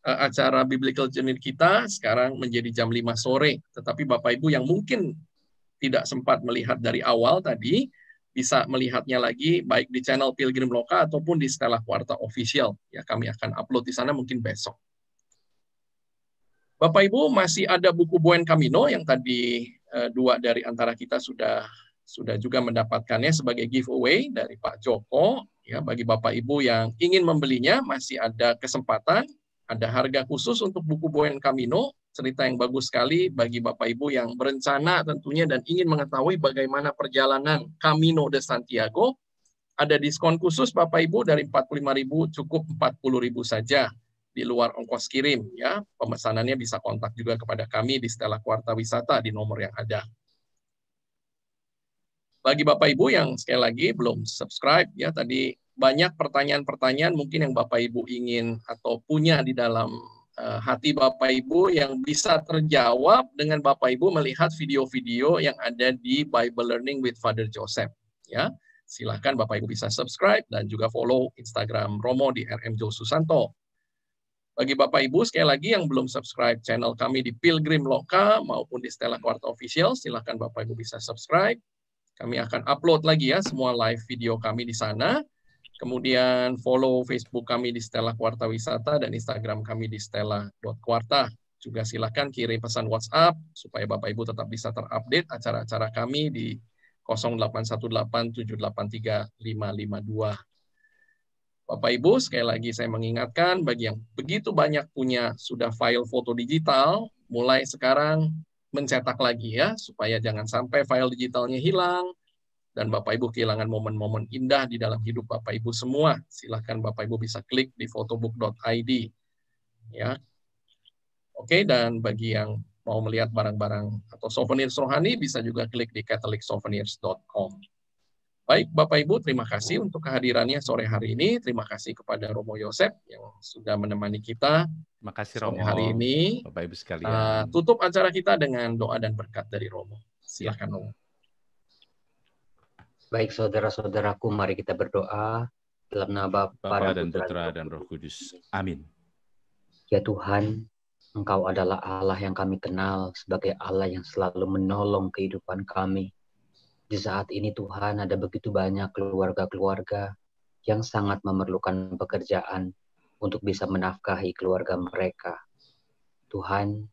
acara Biblical Journey kita sekarang menjadi jam 5 sore. Tetapi Bapak Ibu yang mungkin tidak sempat melihat dari awal tadi, bisa melihatnya lagi baik di channel Pilgrim Loka ataupun di Stella Quarta Official. Ya, kami akan upload di sana mungkin besok. Bapak Ibu, masih ada buku Buen Camino yang tadi dua dari antara kita sudah juga mendapatkannya sebagai giveaway dari Pak Joko. Ya, bagi Bapak Ibu yang ingin membelinya, masih ada kesempatan, ada harga khusus untuk buku Buen Camino, cerita yang bagus sekali bagi Bapak Ibu yang berencana tentunya dan ingin mengetahui bagaimana perjalanan Camino de Santiago. Ada diskon khusus Bapak Ibu dari 45.000 cukup 40.000 saja di luar ongkos kirim. Ya, pemesanannya bisa kontak juga kepada kami di Stella Quarta Wisata di nomor yang ada. Bagi Bapak Ibu yang sekali lagi belum subscribe, ya tadi banyak pertanyaan-pertanyaan mungkin yang Bapak Ibu ingin atau punya di dalam hati Bapak Ibu yang bisa terjawab dengan Bapak Ibu melihat video-video yang ada di Bible Learning with Father Joseph. Ya, silakan Bapak Ibu bisa subscribe dan juga follow Instagram Romo di RM Jo Susanto. Bagi Bapak Ibu sekali lagi yang belum subscribe channel kami di Pilgrim Loka maupun di Stella Quarta Official, silakan Bapak Ibu bisa subscribe. Kami akan upload lagi ya semua live video kami di sana. Kemudian follow Facebook kami di Stella Quarta Wisata dan Instagram kami di stella.quarta. Juga silakan kirim pesan WhatsApp supaya Bapak Ibu tetap bisa terupdate acara-acara kami di 0818783552. Bapak Ibu, sekali lagi saya mengingatkan bagi yang begitu banyak punya sudah file foto digital, mulai sekarang mencetak lagi ya, supaya jangan sampai file digitalnya hilang, dan Bapak Ibu kehilangan momen-momen indah di dalam hidup Bapak Ibu semua. Silahkan Bapak Ibu bisa klik di photobook.id. Ya. Oke, dan bagi yang mau melihat barang-barang atau souvenir rohani, bisa juga klik di catholicsouvenirs.com. Baik, Bapak Ibu, terima kasih untuk kehadirannya sore hari ini. Terima kasih kepada Romo Yosef yang sudah menemani kita. Terima kasih Romo. Sore hari ini. Bapak Ibu sekalian. Tutup acara kita dengan doa dan berkat dari Romo. Silakan Romo. Baik saudara-saudaraku, mari kita berdoa dalam nama Bapa dan Putra dan Roh Kudus. Amin. Ya Tuhan, Engkau adalah Allah yang kami kenal sebagai Allah yang selalu menolong kehidupan kami. Di saat ini Tuhan, ada begitu banyak keluarga-keluarga yang sangat memerlukan pekerjaan untuk bisa menafkahi keluarga mereka. Tuhan,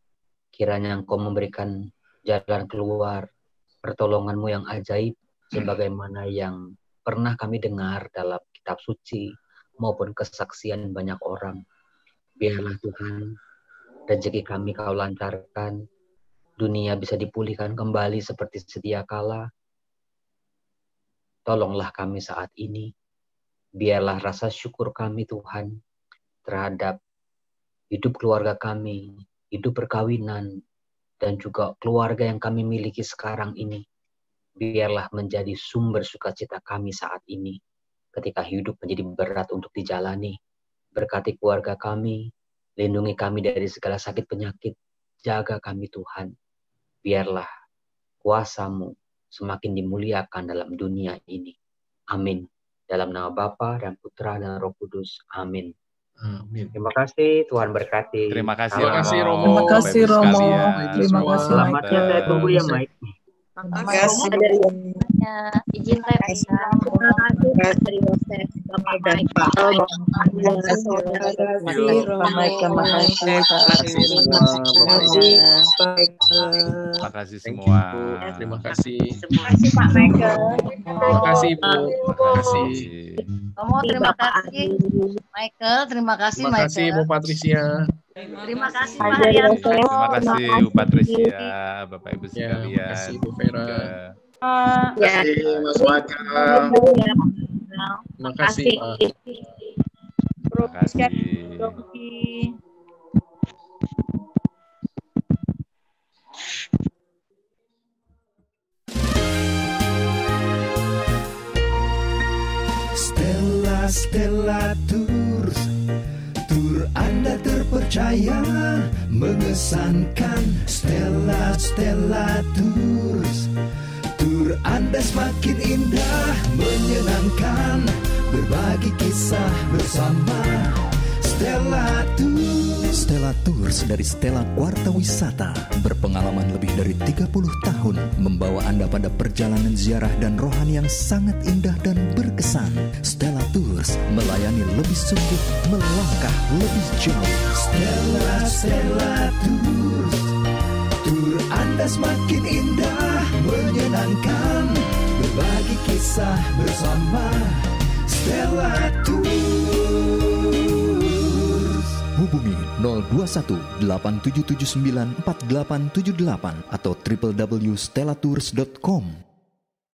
kiranya Engkau memberikan jalan keluar, pertolongan-Mu yang ajaib, sebagaimana yang pernah kami dengar dalam kitab suci maupun kesaksian banyak orang. Biarlah Tuhan, rezeki kami Kau lancarkan, dunia bisa dipulihkan kembali seperti sedia kala. Tolonglah kami saat ini. Biarlah rasa syukur kami Tuhan terhadap hidup keluarga kami, hidup perkawinan, dan juga keluarga yang kami miliki sekarang ini. Biarlah menjadi sumber sukacita kami saat ini ketika hidup menjadi berat untuk dijalani. Berkati keluarga kami, lindungi kami dari segala sakit penyakit, jaga kami Tuhan. Biarlah kuasa-Mu semakin dimuliakan dalam dunia ini. Amin. Dalam nama Bapa dan Putra dan Roh Kudus. Amin. Amin. Terima kasih, Tuhan berkati. Terima kasih Romo. Terima kasih Romo. Terima kasih. Selamatnya saya tunggu ya, Mike. Terima kasih. Izin revisa. Terima kasih Yosef. Terima kasih Terima kasih semua. Terima kasih. Terima kasih Pak Michael. Terima kasih Ibu. Terima kasih. Romo, terima kasih. Michael, terima kasih Terima kasih Michael. Bu Patricia. Terima kasih Pak Haryanto. Terima kasih Bu Patricia, Bapak Ibu Ya, sekalian. terima kasih Bu Vera. Terima kasih Mas Michael. Terima kasih Pak. Terima kasih. Stella Tours Tur Anda terpercaya, mengesankan Stella Tours. Tur Anda semakin indah, menyenangkan, berbagi kisah bersama Stella Tours. Stella Tours dari Stella Warta Wisata berpengalaman lebih dari 30 tahun membawa Anda pada perjalanan ziarah dan rohani yang sangat indah dan berkesan. Stella Tours melayani lebih sungguh, melangkah lebih jauh. Stella Tours. Tur Anda semakin indah, menyenangkan, berbagi kisah bersama Stella Tours. Hubungi 021 8779 4878 atau www.stellatours.com.